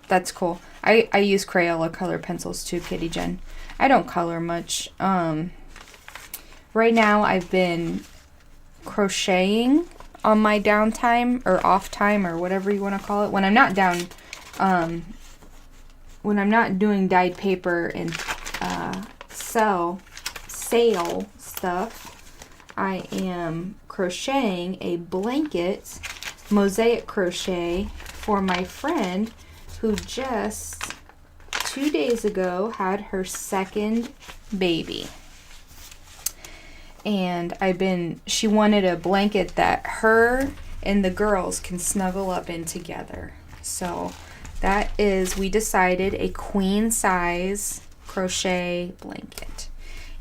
That's cool. I use Crayola color pencils too, Kitty Jen. I don't color much. Right now I've been crocheting on my downtime or off time or whatever you want to call it. When I'm not down, when I'm not doing dyed paper and sale stuff, I am crocheting a blanket, mosaic crochet, for my friend who just 2 days ago had her second baby. And she wanted a blanket that her and the girls can snuggle up in together. So we decided a queen size crochet blanket.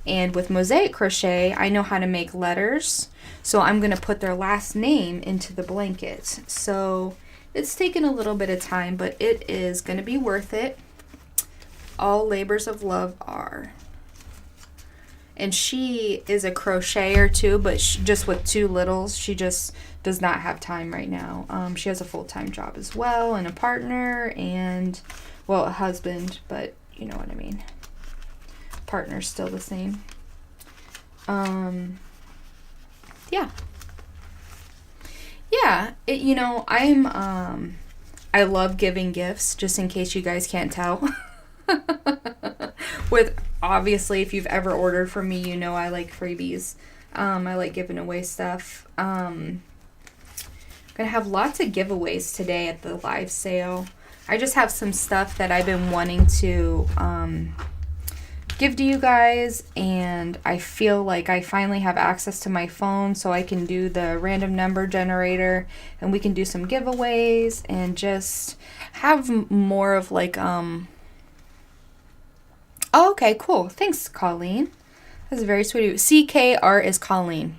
And with mosaic crochet, I know how to make letters. So I'm going to put their last name into the blanket. So it's taken a little bit of time, but it is going to be worth it. All labors of love are. And she is a crocheter too, but just with 2 littles, she just does not have time right now. She has a full-time job as well, and a partner, and, well, a husband, but you know what I mean. Partner's still the same. Yeah. Yeah, I love giving gifts, just in case you guys can't tell. Obviously, if you've ever ordered from me, you know I like freebies. I like giving away stuff. Gonna have lots of giveaways today at the live sale. I just have some stuff that I've been wanting to give to you guys, and I feel like I finally have access to my phone, so I can do the random number generator, and we can do some giveaways and just have more of like Oh, okay, cool. Thanks, Colleen. That's very sweet of you. CKR is Colleen.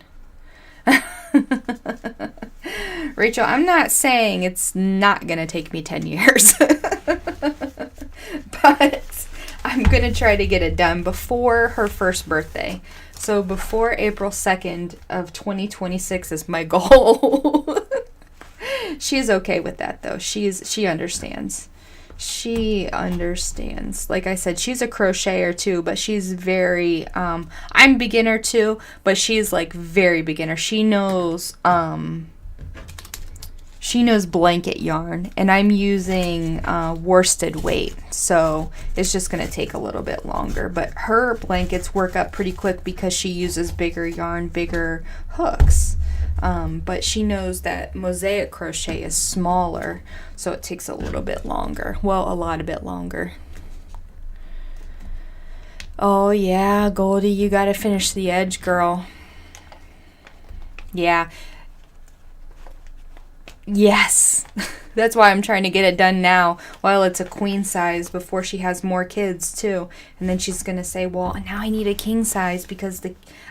Rachel, I'm not saying it's not going to take me 10 years. But I'm going to try to get it done before her first birthday. So before April 2nd of 2026 is my goal. She's okay with that, though. She understands. She understands. Like I said, she's a crocheter too, but she's very, I'm beginner too, but she's like very beginner. She knows blanket yarn, and I'm using worsted weight, so it's just going to take a little bit longer. But her blankets work up pretty quick because she uses bigger yarn, bigger hooks. But she knows that mosaic crochet is smaller, so it takes a little bit longer. Well, a lot a bit longer. Oh yeah, Goldie, you gotta finish the edge, girl. Yeah. Yes. That's why I'm trying to get it done now while it's a queen size before she has more kids too. And then she's going to say, well, now I need a king size because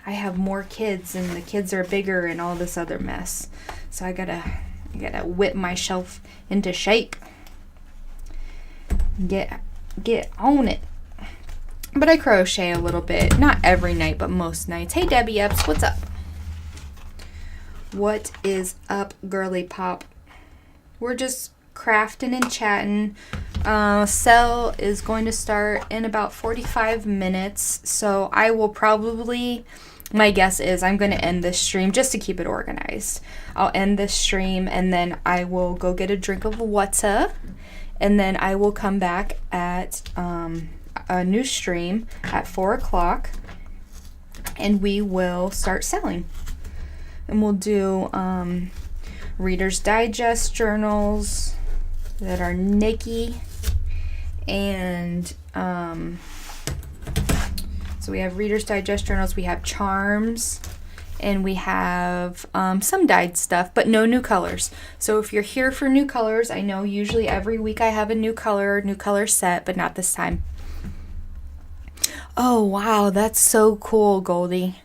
I have more kids and the kids are bigger and all this other mess. So I gotta whip myself into shape. Get on it. But I crochet a little bit. Not every night, but most nights. Hey, Debbie Epps, what's up? What is up, girly pop? We're just crafting and chatting. Sale is going to start in about 45 minutes. So I will probably, my guess is I'm going to end this stream just to keep it organized. I'll end this stream and then I will go get a drink of water. And then I will come back at a new stream at 4 o'clock. And we will start selling. And we'll do Reader's Digest journals that are Nikki, and so we have Reader's Digest journals, we have charms, and we have some dyed stuff, but no new colors. So if you're here for new colors, I know usually every week I have a new color set, but not this time. Oh wow, that's so cool, Goldie.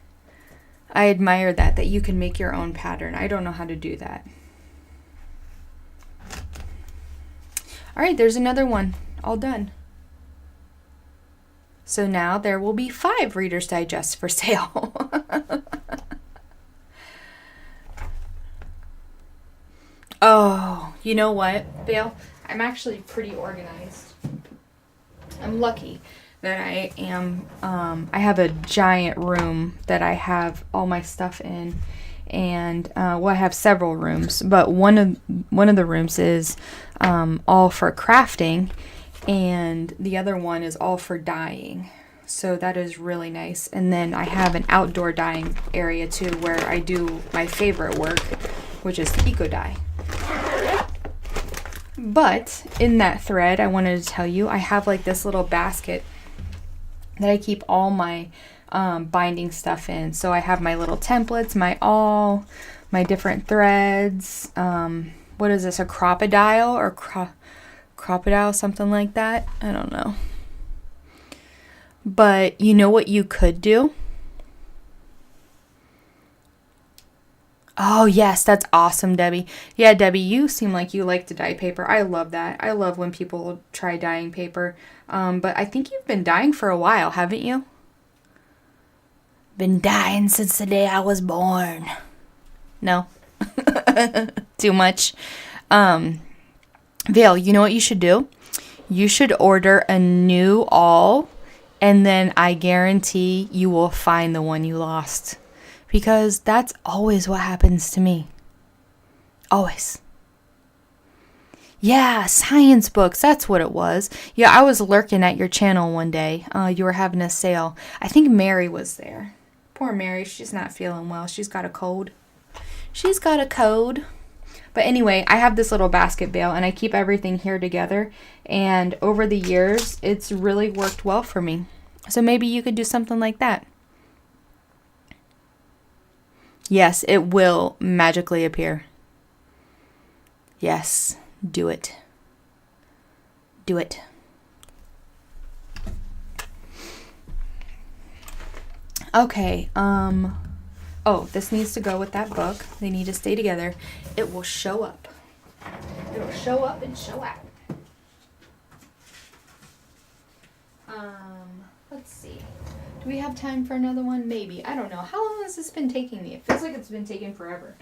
I admire that you can make your own pattern. I don't know how to do that. All right, there's another one. All done. So now there will be 5 Reader's Digest for sale. Oh, you know what, Vale? I'm actually pretty organized. I'm lucky that I am, I have a giant room that I have all my stuff in. And, well, I have several rooms, but one of the rooms is all for crafting, and the other one is all for dyeing. So that is really nice. And then I have an outdoor dyeing area too, where I do my favorite work, which is eco dye. But in that thread, I wanted to tell you, I have like this little basket that I keep all my binding stuff in. So I have my little templates, my awl, my different threads. What is this, a crocodile or crocodile, something like that? I don't know. But you know what you could do? Oh, yes, that's awesome, Debbie. Yeah, Debbie, you seem like you like to dye paper. I love that. I love when people try dyeing paper. But I think you've been dyeing for a while, haven't you? Been dyeing since the day I was born. No. Too much. Vale, you know what you should do? You should order a new awl, and then I guarantee you will find the one you lost. Because that's always what happens to me. Always. Yeah, science books. That's what it was. Yeah, I was lurking at your channel one day. You were having a sale. I think Mary was there. Poor Mary. She's not feeling well. She's got a cold. She's got a cold. But anyway, I have this little basket bale, and I keep everything here together. And over the years, it's really worked well for me. So maybe you could do something like that. Yes, it will magically appear. Yes, do it. Do it. Okay, oh, this needs to go with that book. They need to stay together. It will show up. It'll show up and show out. Let's see. Do we have time for another one? Maybe. I don't know. How long has this been taking me? It feels like it's been taking forever.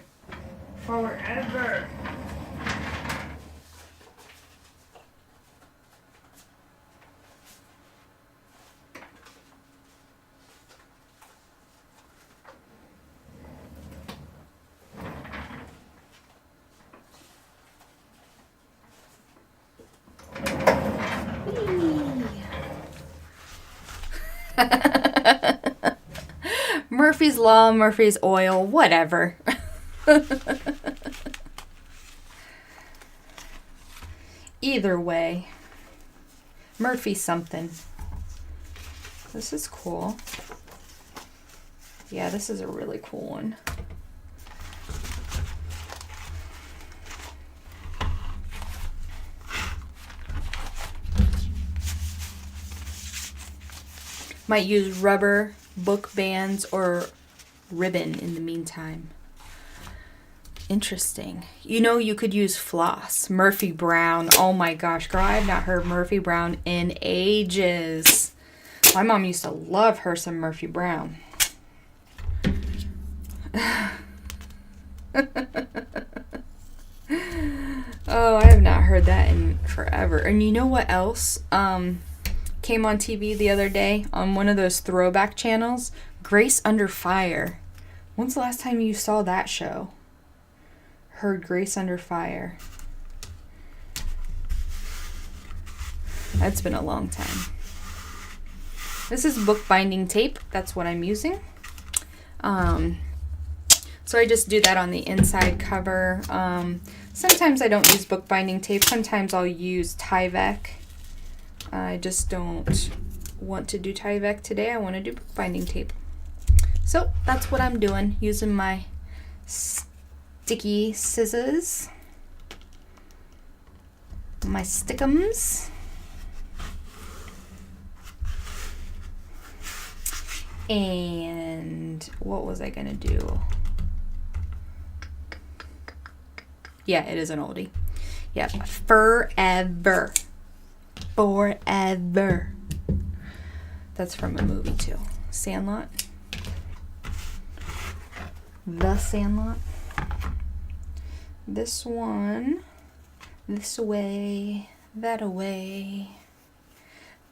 Forever. Murphy's Law, Murphy's Oil, whatever. Either way, Murphy something. This is cool. Yeah, this is a really cool one. Might use rubber, book bands, or ribbon in the meantime. Interesting. You know, you could use floss. Murphy Brown. Oh my gosh, girl, I have not heard Murphy Brown in ages. My mom used to love her some Murphy Brown. Oh, I have not heard that in forever. And you know what else came on TV the other day on one of those throwback channels? Grace Under Fire. When's the last time you saw that show? Heard Grace Under Fire. That's been a long time. This is bookbinding tape. That's what I'm using. So I just do that on the inside cover. Sometimes I don't use bookbinding tape. Sometimes I'll use Tyvek. I just don't want to do Tyvek today. I want to do bookbinding tape. So that's what I'm doing, using my sticky scissors, my stickums. And what was I gonna do? Yeah, it is an oldie. Yep, forever. Forever. That's from a movie too. Sandlot. The Sandlot. This one. This away, that away.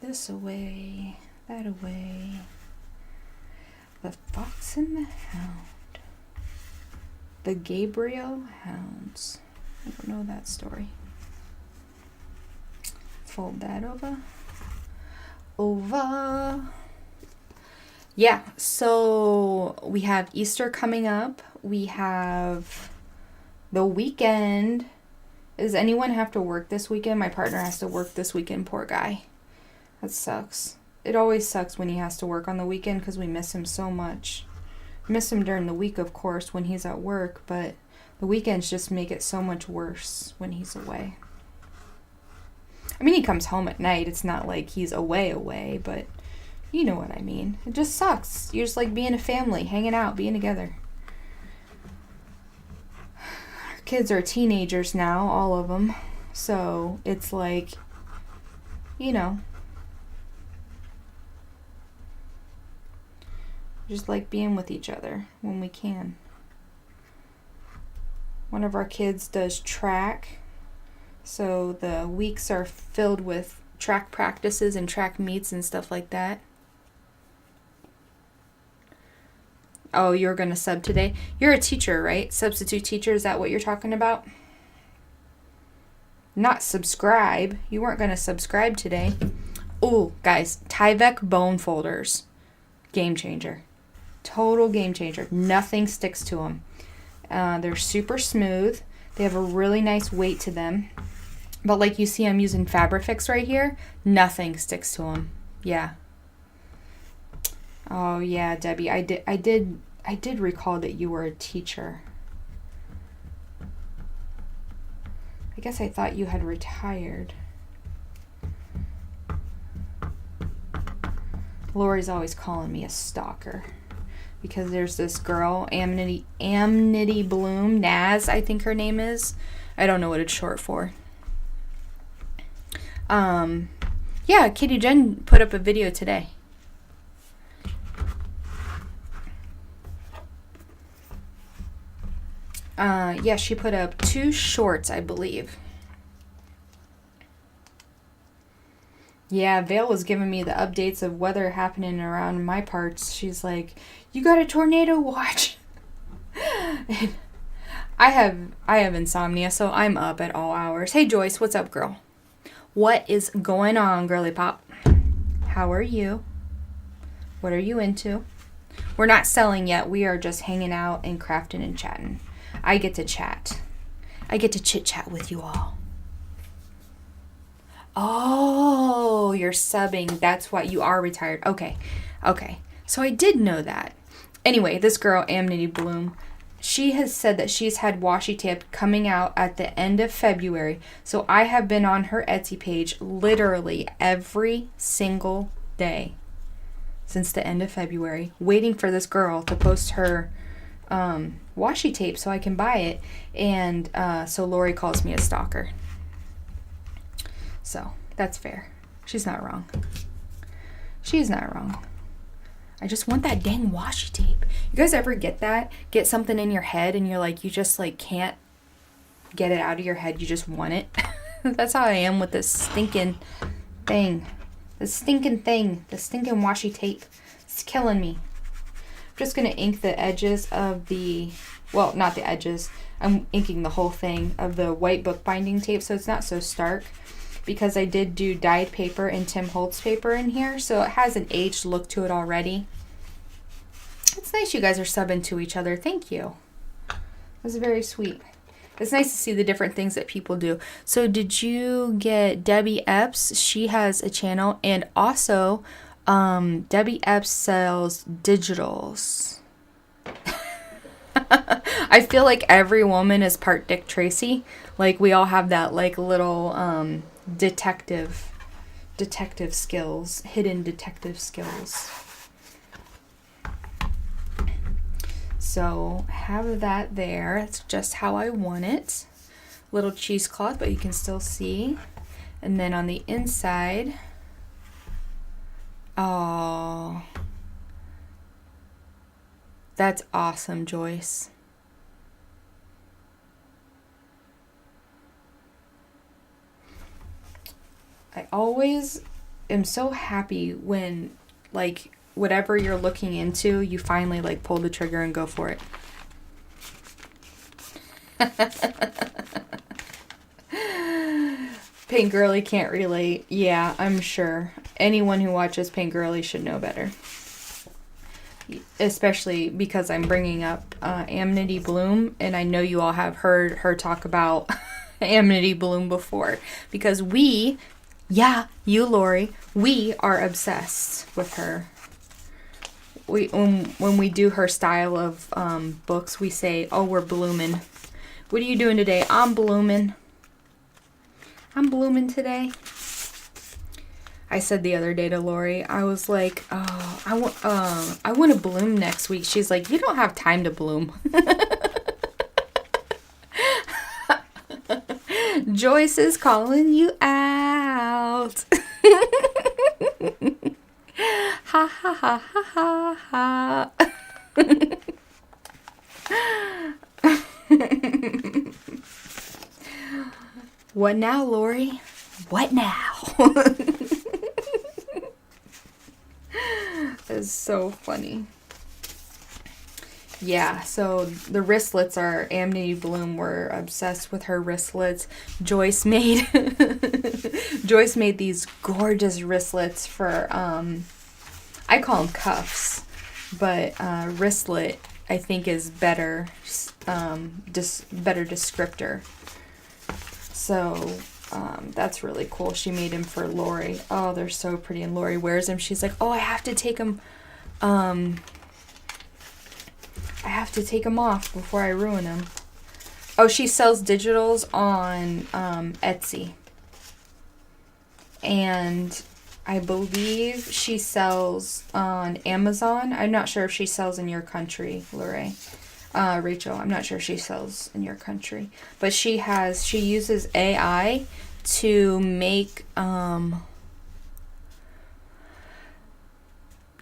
This away, that away. The Fox and the Hound. The Gabriel Hounds. I don't know that story. Fold that over. Over. Yeah, so we have Easter coming up. We have the weekend. Does anyone have to work this weekend? My partner has to work this weekend, poor guy. That sucks. It always sucks when he has to work on the weekend because we miss him so much. Miss him during the week, of course, when he's at work, but the weekends just make it so much worse when he's away. I mean, he comes home at night. It's not like he's away, but you know what I mean. It just sucks. You're just like being a family, hanging out, being together. Our kids are teenagers now, all of them. So it's like, you know, just like being with each other when we can. One of our kids does track. So the weeks are filled with track practices and track meets and stuff like that. Oh, you're going to sub today? You're a teacher, right? Substitute teacher, is that what you're talking about? Not subscribe. You weren't going to subscribe today. Oh, guys, Tyvek bone folders. Game changer. Total game changer. Nothing sticks to them. They're super smooth. They have a really nice weight to them. But like you see, I'm using Fabrifix right here. Nothing sticks to them. Yeah. Oh yeah, Debbie. I did recall that you were a teacher. I guess I thought you had retired. Lori's always calling me a stalker. Because there's this girl, Amity Bloom, Naz, I think her name is. I don't know what it's short for. Yeah, Kitty Jen put up a video today. Yeah, she put up 2 shorts, I believe. Yeah, Vale was giving me the updates of weather happening around my parts. She's like, "You got a tornado watch." And I have insomnia, so I'm up at all hours. Hey Joyce, what's up, girl? What is going on, girly pop? How are you? What are you into? We're not selling yet. We are just hanging out and crafting and chatting. I get to chat. I get to chit chat with you all. Oh, you're subbing. That's why you are retired. Okay. So I did know that. Anyway, this girl, Amity Bloom, she has said that she's had washi tape coming out at the end of February. So I have been on her Etsy page literally every single day since the end of February, waiting for this girl to post her washi tape so I can buy it. And so Lori calls me a stalker. So that's fair. She's not wrong. She's not wrong. I just want that dang washi tape. You guys ever get that? Get something in your head and you're like, you just like can't get it out of your head. You just want it. That's how I am with this stinking thing. This stinking thing. The stinking washi tape. It's killing me. I'm just going to ink the edges of the, well, not the edges. I'm inking the whole thing of the white bookbinding tape so it's not so stark. Because I did do dyed paper and Tim Holtz paper in here. So it has an aged look to it already. It's nice you guys are subbing to each other. Thank you. That's very sweet. It's nice to see the different things that people do. So did you get Debbie Epps? She has a channel. And also, Debbie Epps sells digitals. I feel like every woman is part Dick Tracy. Like we all have that like little detective skills, hidden detective skills. So have that there. It's just how I want it. Little cheesecloth, but you can still see. And then on the inside, Oh, that's awesome, Joyce. I always am so happy when, like, whatever you're looking into, you finally, like, pull the trigger and go for it. Paint Girly can't relate. Yeah, I'm sure. Anyone who watches Paint Girly should know better. Especially because I'm bringing up Amity Bloom, and I know you all have heard her talk about Amity Bloom before. Because we, yeah, you, Lori, we are obsessed with her. We when we do her style of books, we say, "Oh, we're blooming." What are you doing today? I'm blooming. I'm blooming today. I said the other day to Lori, I was like, "Oh, I want to bloom next week." She's like, "You don't have time to bloom." Joyce is calling you out. Ha ha ha ha ha ha. What now, Lori? What now? That's so funny. Yeah, so the wristlets are Amity Bloom. We're obsessed with her wristlets. Joyce made Joyce made these gorgeous wristlets for I call them cuffs, but wristlet I think is better better descriptor. So that's really cool. She made them for Lori. Oh, they're so pretty. And Lori wears them. She's like, "Oh, I have to take them. I have to take them off before I ruin them." Oh, she sells digitals on Etsy. And I believe she sells on Amazon. I'm not sure if she sells in your country, Lori. Rachel, I'm not sure if she sells in your country. But she uses AI to make,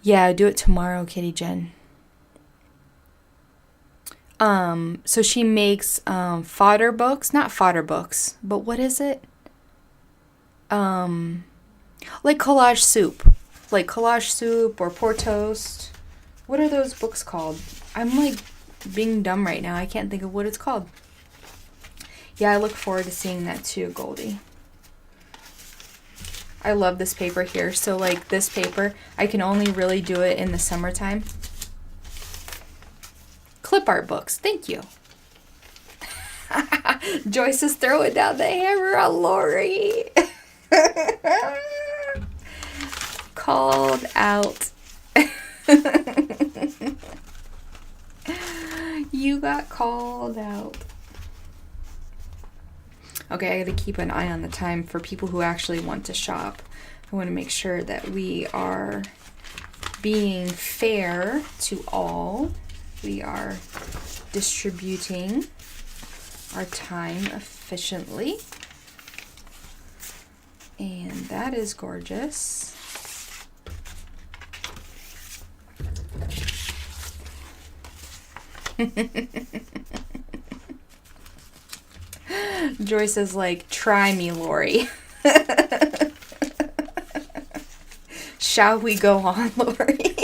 yeah, do it tomorrow, Kitty Jen. So she makes, fodder books, not fodder books, but what is it? Like collage soup or pour toast. What are those books called? I'm like being dumb right now. I can't think of what it's called. Yeah, I look forward to seeing that too, Goldie. I love this paper here. So like this paper, I can only really do it in the summertime. Clip art books. Thank you. Joyce is throwing down the hammer on Lori. Called out. You got called out. Okay, I gotta keep an eye on the time for people who actually want to shop. I want to make sure that we are being fair to all. We are distributing our time efficiently. And that is gorgeous. Joyce is like, "Try me, Lori." Shall we go on, Lori?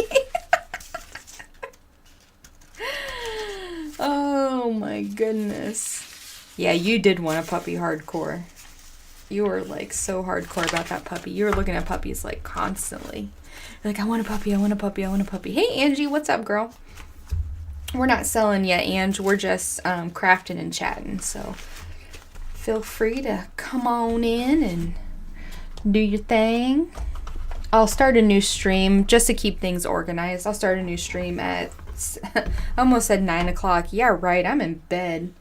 Oh my goodness. Yeah, you did want a puppy hardcore. You were like so hardcore about that puppy. You were looking at puppies like constantly. You're like, "I want a puppy, I want a puppy, I want a puppy." Hey, Angie, what's up, girl? We're not selling yet, Ange. We're just crafting and chatting. So feel free to come on in and do your thing. I'll start a new stream just to keep things organized. I'll start a new stream at, I almost said 9 o'clock. Yeah, right. I'm in bed.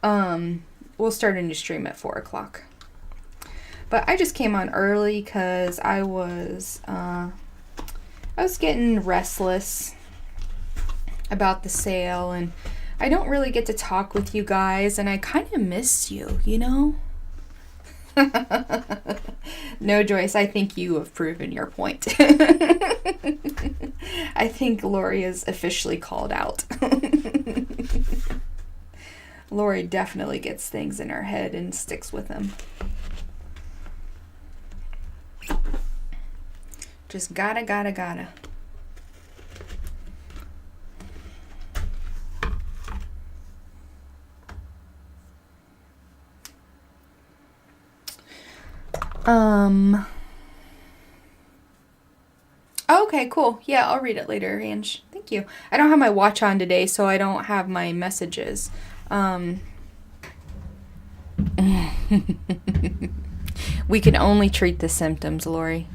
We'll start a new stream at 4 o'clock. But I just came on early because I was getting restless about the sale, and I don't really get to talk with you guys, and I kind of miss you, you know? No, Joyce, I think you have proven your point. I think Lori is officially called out. Lori definitely gets things in her head and sticks with them. Just gotta. Okay, cool. Yeah, I'll read it later, Ange. Thank you. I don't have my watch on today, so I don't have my messages. We can only treat the symptoms, Lori,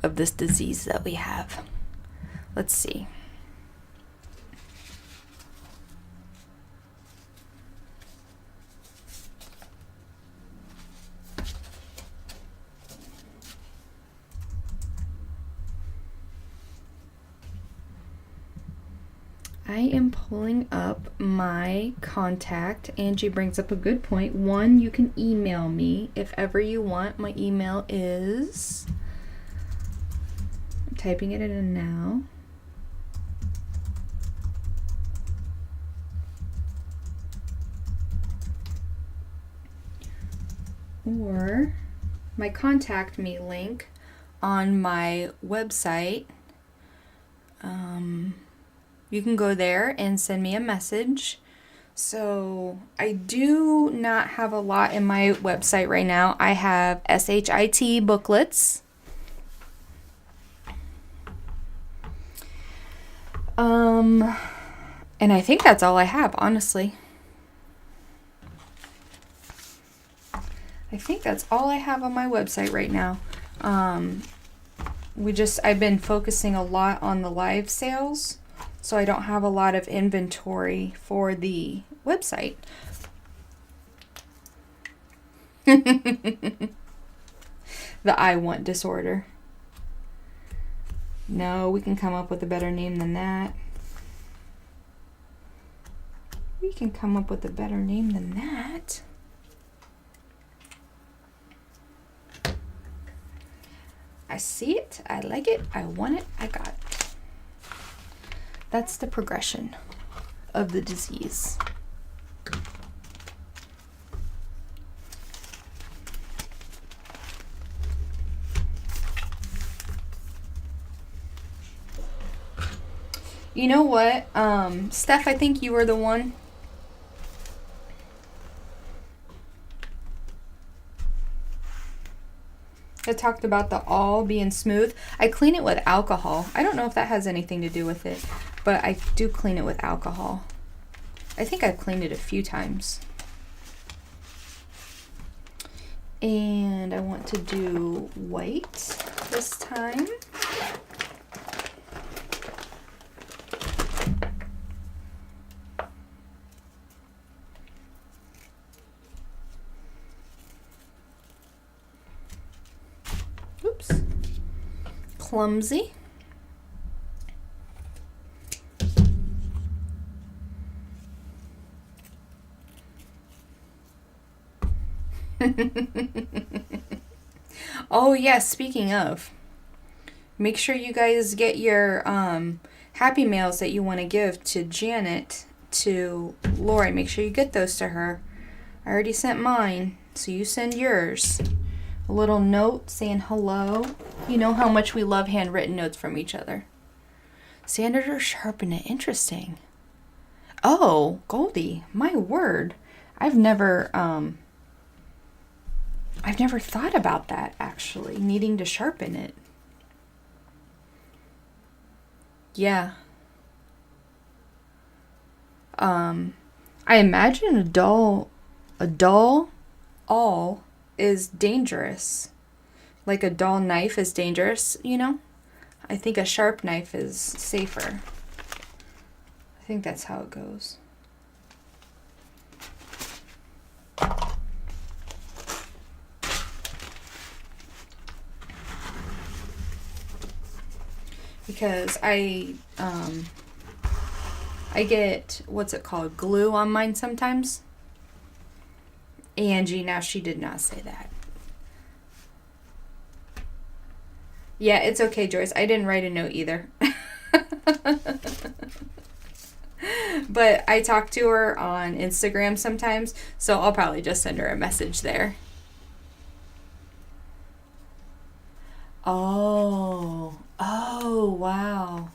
of this disease that we have. Let's see. I am pulling up my contact. Angie brings up a good point. One, you can email me if ever you want. My email is... I'm typing it in now. Or my contact me link on my website. You can go there and send me a message. So I do not have a lot in my website right now. I have SHIT booklets. And I think that's all I have, honestly. I think that's all I have on my website right now. I've been focusing a lot on the live sales. So I don't have a lot of inventory for the website. The I want disorder. No, we can come up with a better name than that. We can come up with a better name than that. I see it. I like it. I want it. I got it. That's the progression of the disease. You know what? Steph, I think you were the one. I talked about the all being smooth. I clean it with alcohol. I don't know if that has anything to do with it, but I do clean it with alcohol. I think I've cleaned it a few times. And I want to do white this time. Oops. Clumsy. Oh yes, speaking of, make sure you guys get your happy mails that you want to give to Janet, to Lori. Make sure you get those to her. I already sent mine, so you send yours. A little note saying hello. You know how much we love handwritten notes from each other. Sanders or sharpen it. Interesting. Oh, Goldie, my word. I've never thought about that, actually, needing to sharpen it. Yeah. I imagine a dull awl is dangerous. Like a dull knife is dangerous, you know? I think a sharp knife is safer. I think that's how it goes. Because I get, what's it called, glue on mine sometimes. Angie, now she did not say that. Yeah, it's okay, Joyce. I didn't write a note either. But I talk to her on Instagram sometimes, so I'll probably just send her a message there. Oh. Oh, wow.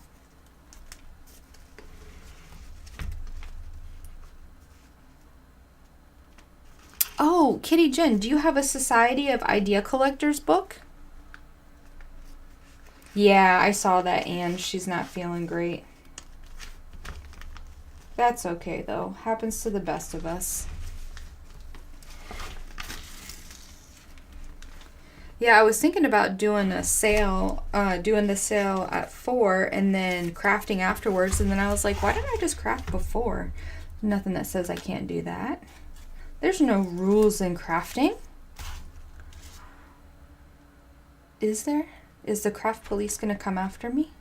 Oh, Kitty Jen, do you have a Society of Idea Collectors book? Yeah, I saw that, Anne. She's not feeling great. That's okay, though. Happens to the best of us. Yeah, I was thinking about doing a sale, doing the sale at 4 and then crafting afterwards. And then I was like, why didn't I just craft before? Nothing that says I can't do that. There's no rules in crafting. Is there? Is the craft police going to come after me?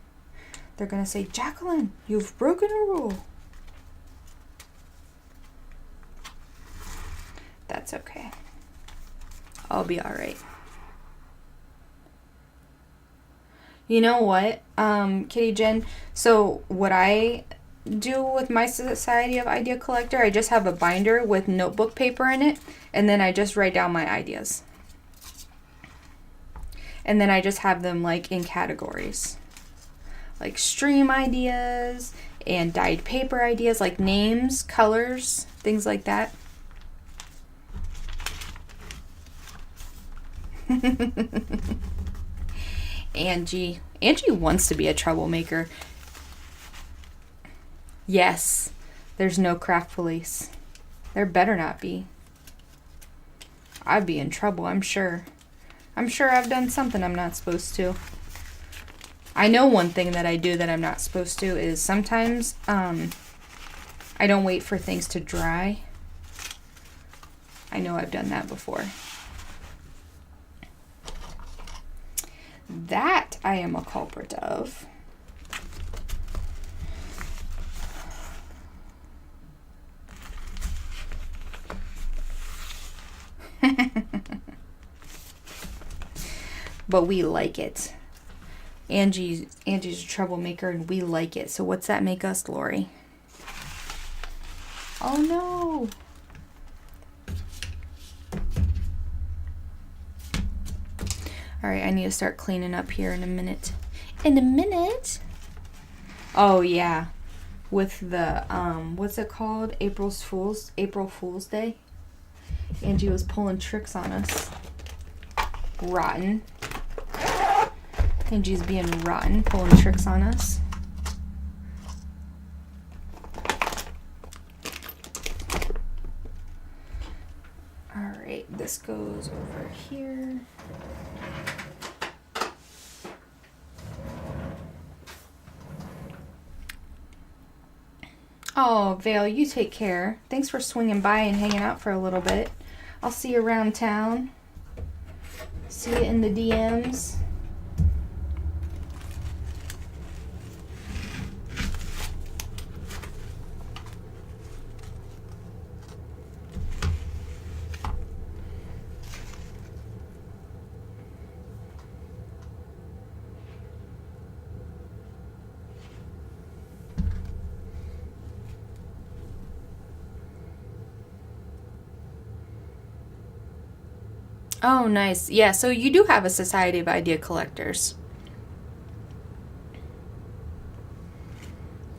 They're going to say, Jacqueline, you've broken a rule. That's okay. I'll be all right. You know what, Kitty Jen? So what I do with my Society of Idea Collector, I just have a binder with notebook paper in it, and then I just write down my ideas. And then I just have them like in categories. Like stream ideas and dyed paper ideas, like names, colors, things like that. Angie wants to be a troublemaker. Yes, there's no craft police. There better not be. I'd be in trouble, I'm sure. I'm sure I've done something I'm not supposed to. I know one thing that I do that I'm not supposed to is sometimes I don't wait for things to dry. I know I've done that before. That I am a culprit of. But we like it. Angie's a troublemaker and we like it. So what's that make us, Lori? Oh no. Alright, I need to start cleaning up here in a minute. In a minute? Oh yeah. With the what's it called? April Fool's Day. Angie was pulling tricks on us. Rotten. Angie's being rotten, pulling tricks on us. Alright, this goes over here. Oh, Vale, you take care. Thanks for swinging by and hanging out for a little bit. I'll see you around town. See you in the DMs. Oh, nice. Yeah, so you do have a Society of Idea Collectors.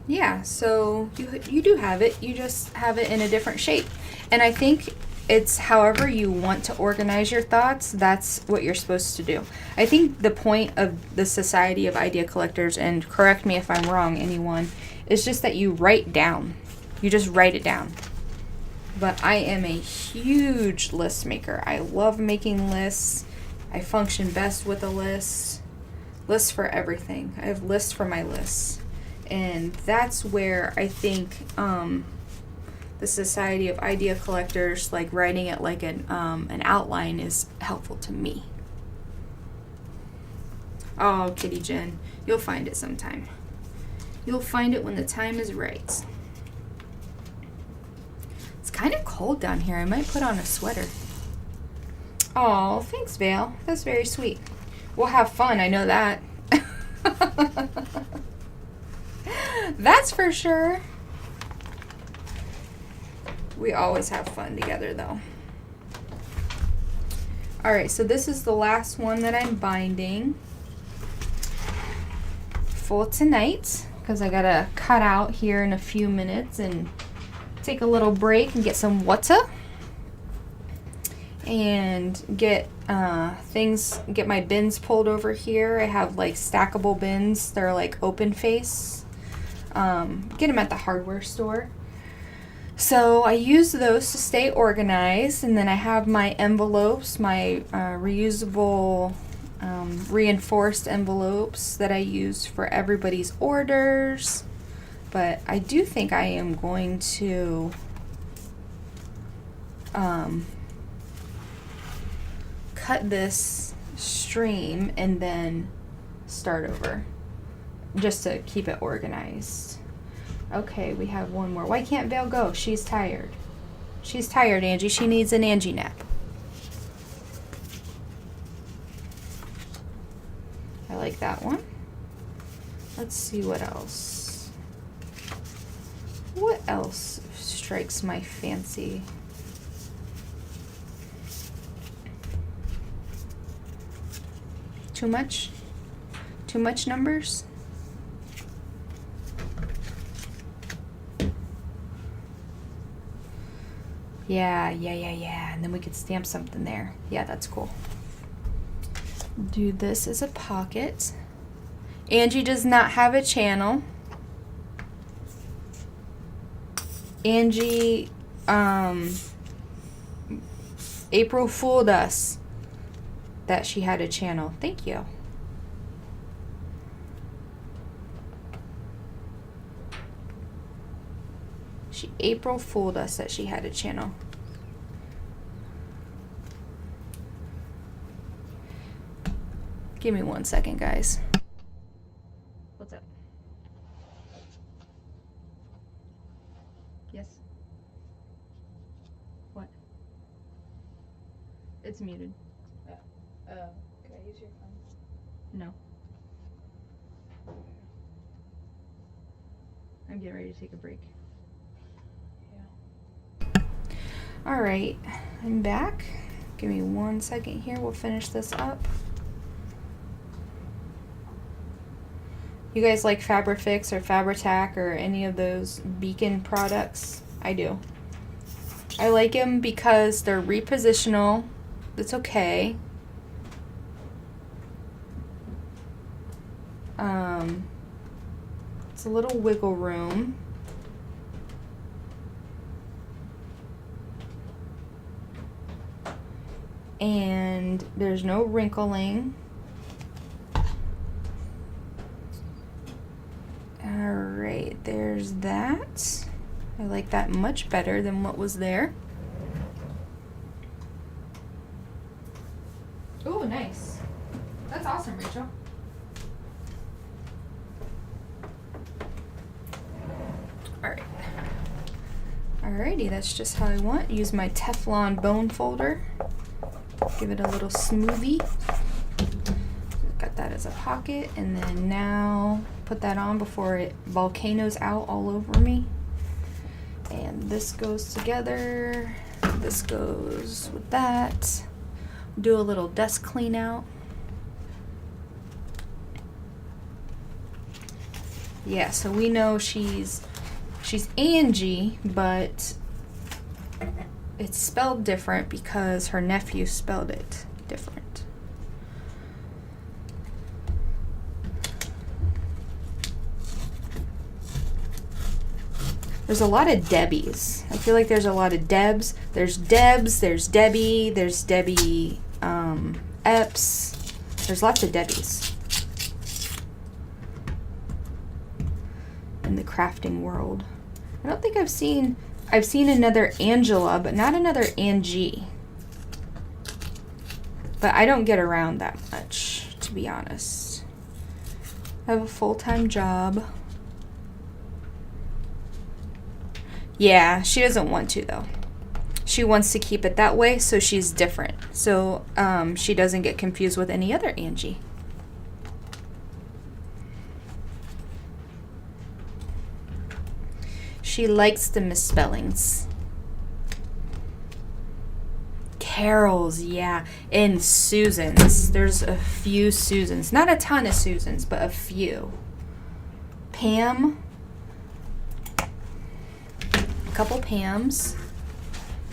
Yeah, so you do have it. You just have it in a different shape. And I think it's however you want to organize your thoughts, that's what you're supposed to do. I think the point of the Society of Idea Collectors, and correct me if I'm wrong, anyone, is just that you write down. You just write it down. But I am a huge list maker. I love making lists. I function best with a list. Lists for everything. I have lists for my lists. And that's where I think the Society of Idea Collectors, like writing it like an outline, is helpful to me. Oh, Kitty Jen, you'll find it sometime. You'll find it when the time is right. It's kind of cold down here. I might put on a sweater. Oh, thanks, Vale. That's very sweet. We'll have fun, I know that. That's for sure. We always have fun together, though. Alright, so this is the last one that I'm binding for tonight, because I gotta cut out here in a few minutes and take a little break and get some water and get get my bins pulled over here. I have like stackable bins. They're like open face. Get them at the hardware store. So I use those to stay organized, and then I have my envelopes, my reusable reinforced envelopes that I use for everybody's orders. But I do think I am going to cut this stream and then start over just to keep it organized. Okay, we have one more. Why can't Vale go? She's tired. She's tired, Angie. She needs an Angie nap. I like that one. Let's see what else. What else strikes my fancy? Too much? Too much numbers? Yeah. And then we could stamp something there. Yeah, that's cool. Do this as a pocket. Angie does not have a channel. Angie, April fooled us that she had a channel. Thank you. April fooled us that she had a channel. Give me 1 second, guys. What's up? Yes? What? It's muted. Can I use your phone? No. I'm getting ready to take a break. Alright, I'm back. Give me 1 second here. We'll finish this up. You guys like Fabrifix or Fabri-Tac or any of those Beacon products? I do. I like them because they're repositional. It's okay. It's a little wiggle room. And there's no wrinkling. Alright, there's that. I like that much better than what was there. Oh, nice. That's awesome, Rachel. Alright. Alrighty, that's just how I want. Use my Teflon bone folder. Give it a little smoothie. Got that as a pocket, and then now put that on before it volcanoes out all over me. And this goes together. This goes with that. Do a little desk clean out. Yeah, so we know she's Angie, but it's spelled different because her nephew spelled it different. There's a lot of Debbies. I feel like there's a lot of Debs. There's Debs, there's Debbie, there's Debbie Epps. There's lots of Debbies in the crafting world. I don't think I've seen another Angela, but not another Angie. But I don't get around that much, to be honest. I have a full-time job. Yeah, she doesn't want to, though. she wants to keep it that way, so she's different. So she doesn't get confused with any other Angie. She likes the misspellings. Carol's, yeah. And Susan's. There's a few Susans. Not a ton of Susans, but a few. Pam. A couple Pams.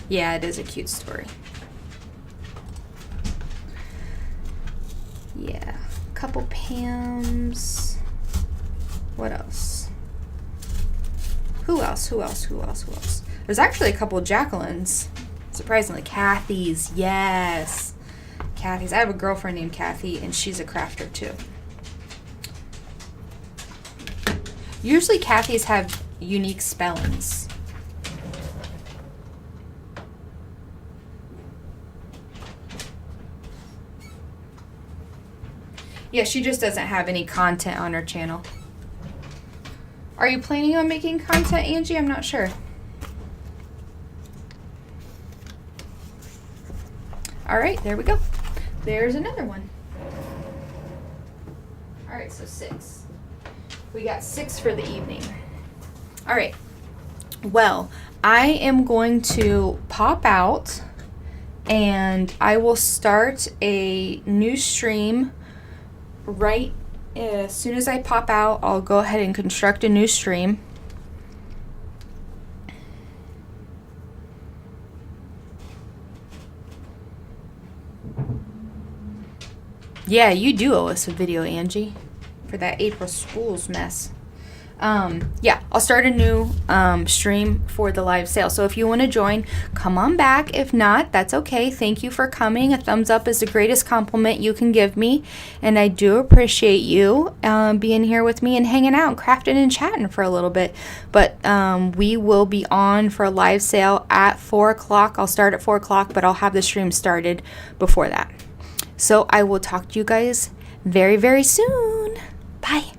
Yeah, it is a cute story. Yeah. A couple Pams. What else? Who else? There's actually a couple Jacquelines. Surprisingly, Kathy's, yes. Kathy's. I have a girlfriend named Kathy, and she's a crafter too. Usually Kathy's have unique spellings. Yeah, she just doesn't have any content on her channel. Are you planning on making content, Angie? I'm not sure. All right, there we go. There's another one. All right, so 6. We got 6 for the evening. All right. Well, I am going to pop out and I will start a new stream right as soon as I pop out. I'll go ahead and construct a new stream. Yeah, you do owe us a video, Angie, for that April Schools mess. Yeah, I'll start a new stream for the live sale. So if you want to join, come on back. If not, that's okay. Thank you for coming. A thumbs up is the greatest compliment you can give me. And I do appreciate you being here with me and hanging out and crafting and chatting for a little bit. But we will be on for a live sale at 4 o'clock. I'll start at 4 o'clock, but I'll have the stream started before that. So I will talk to you guys very, very soon. Bye.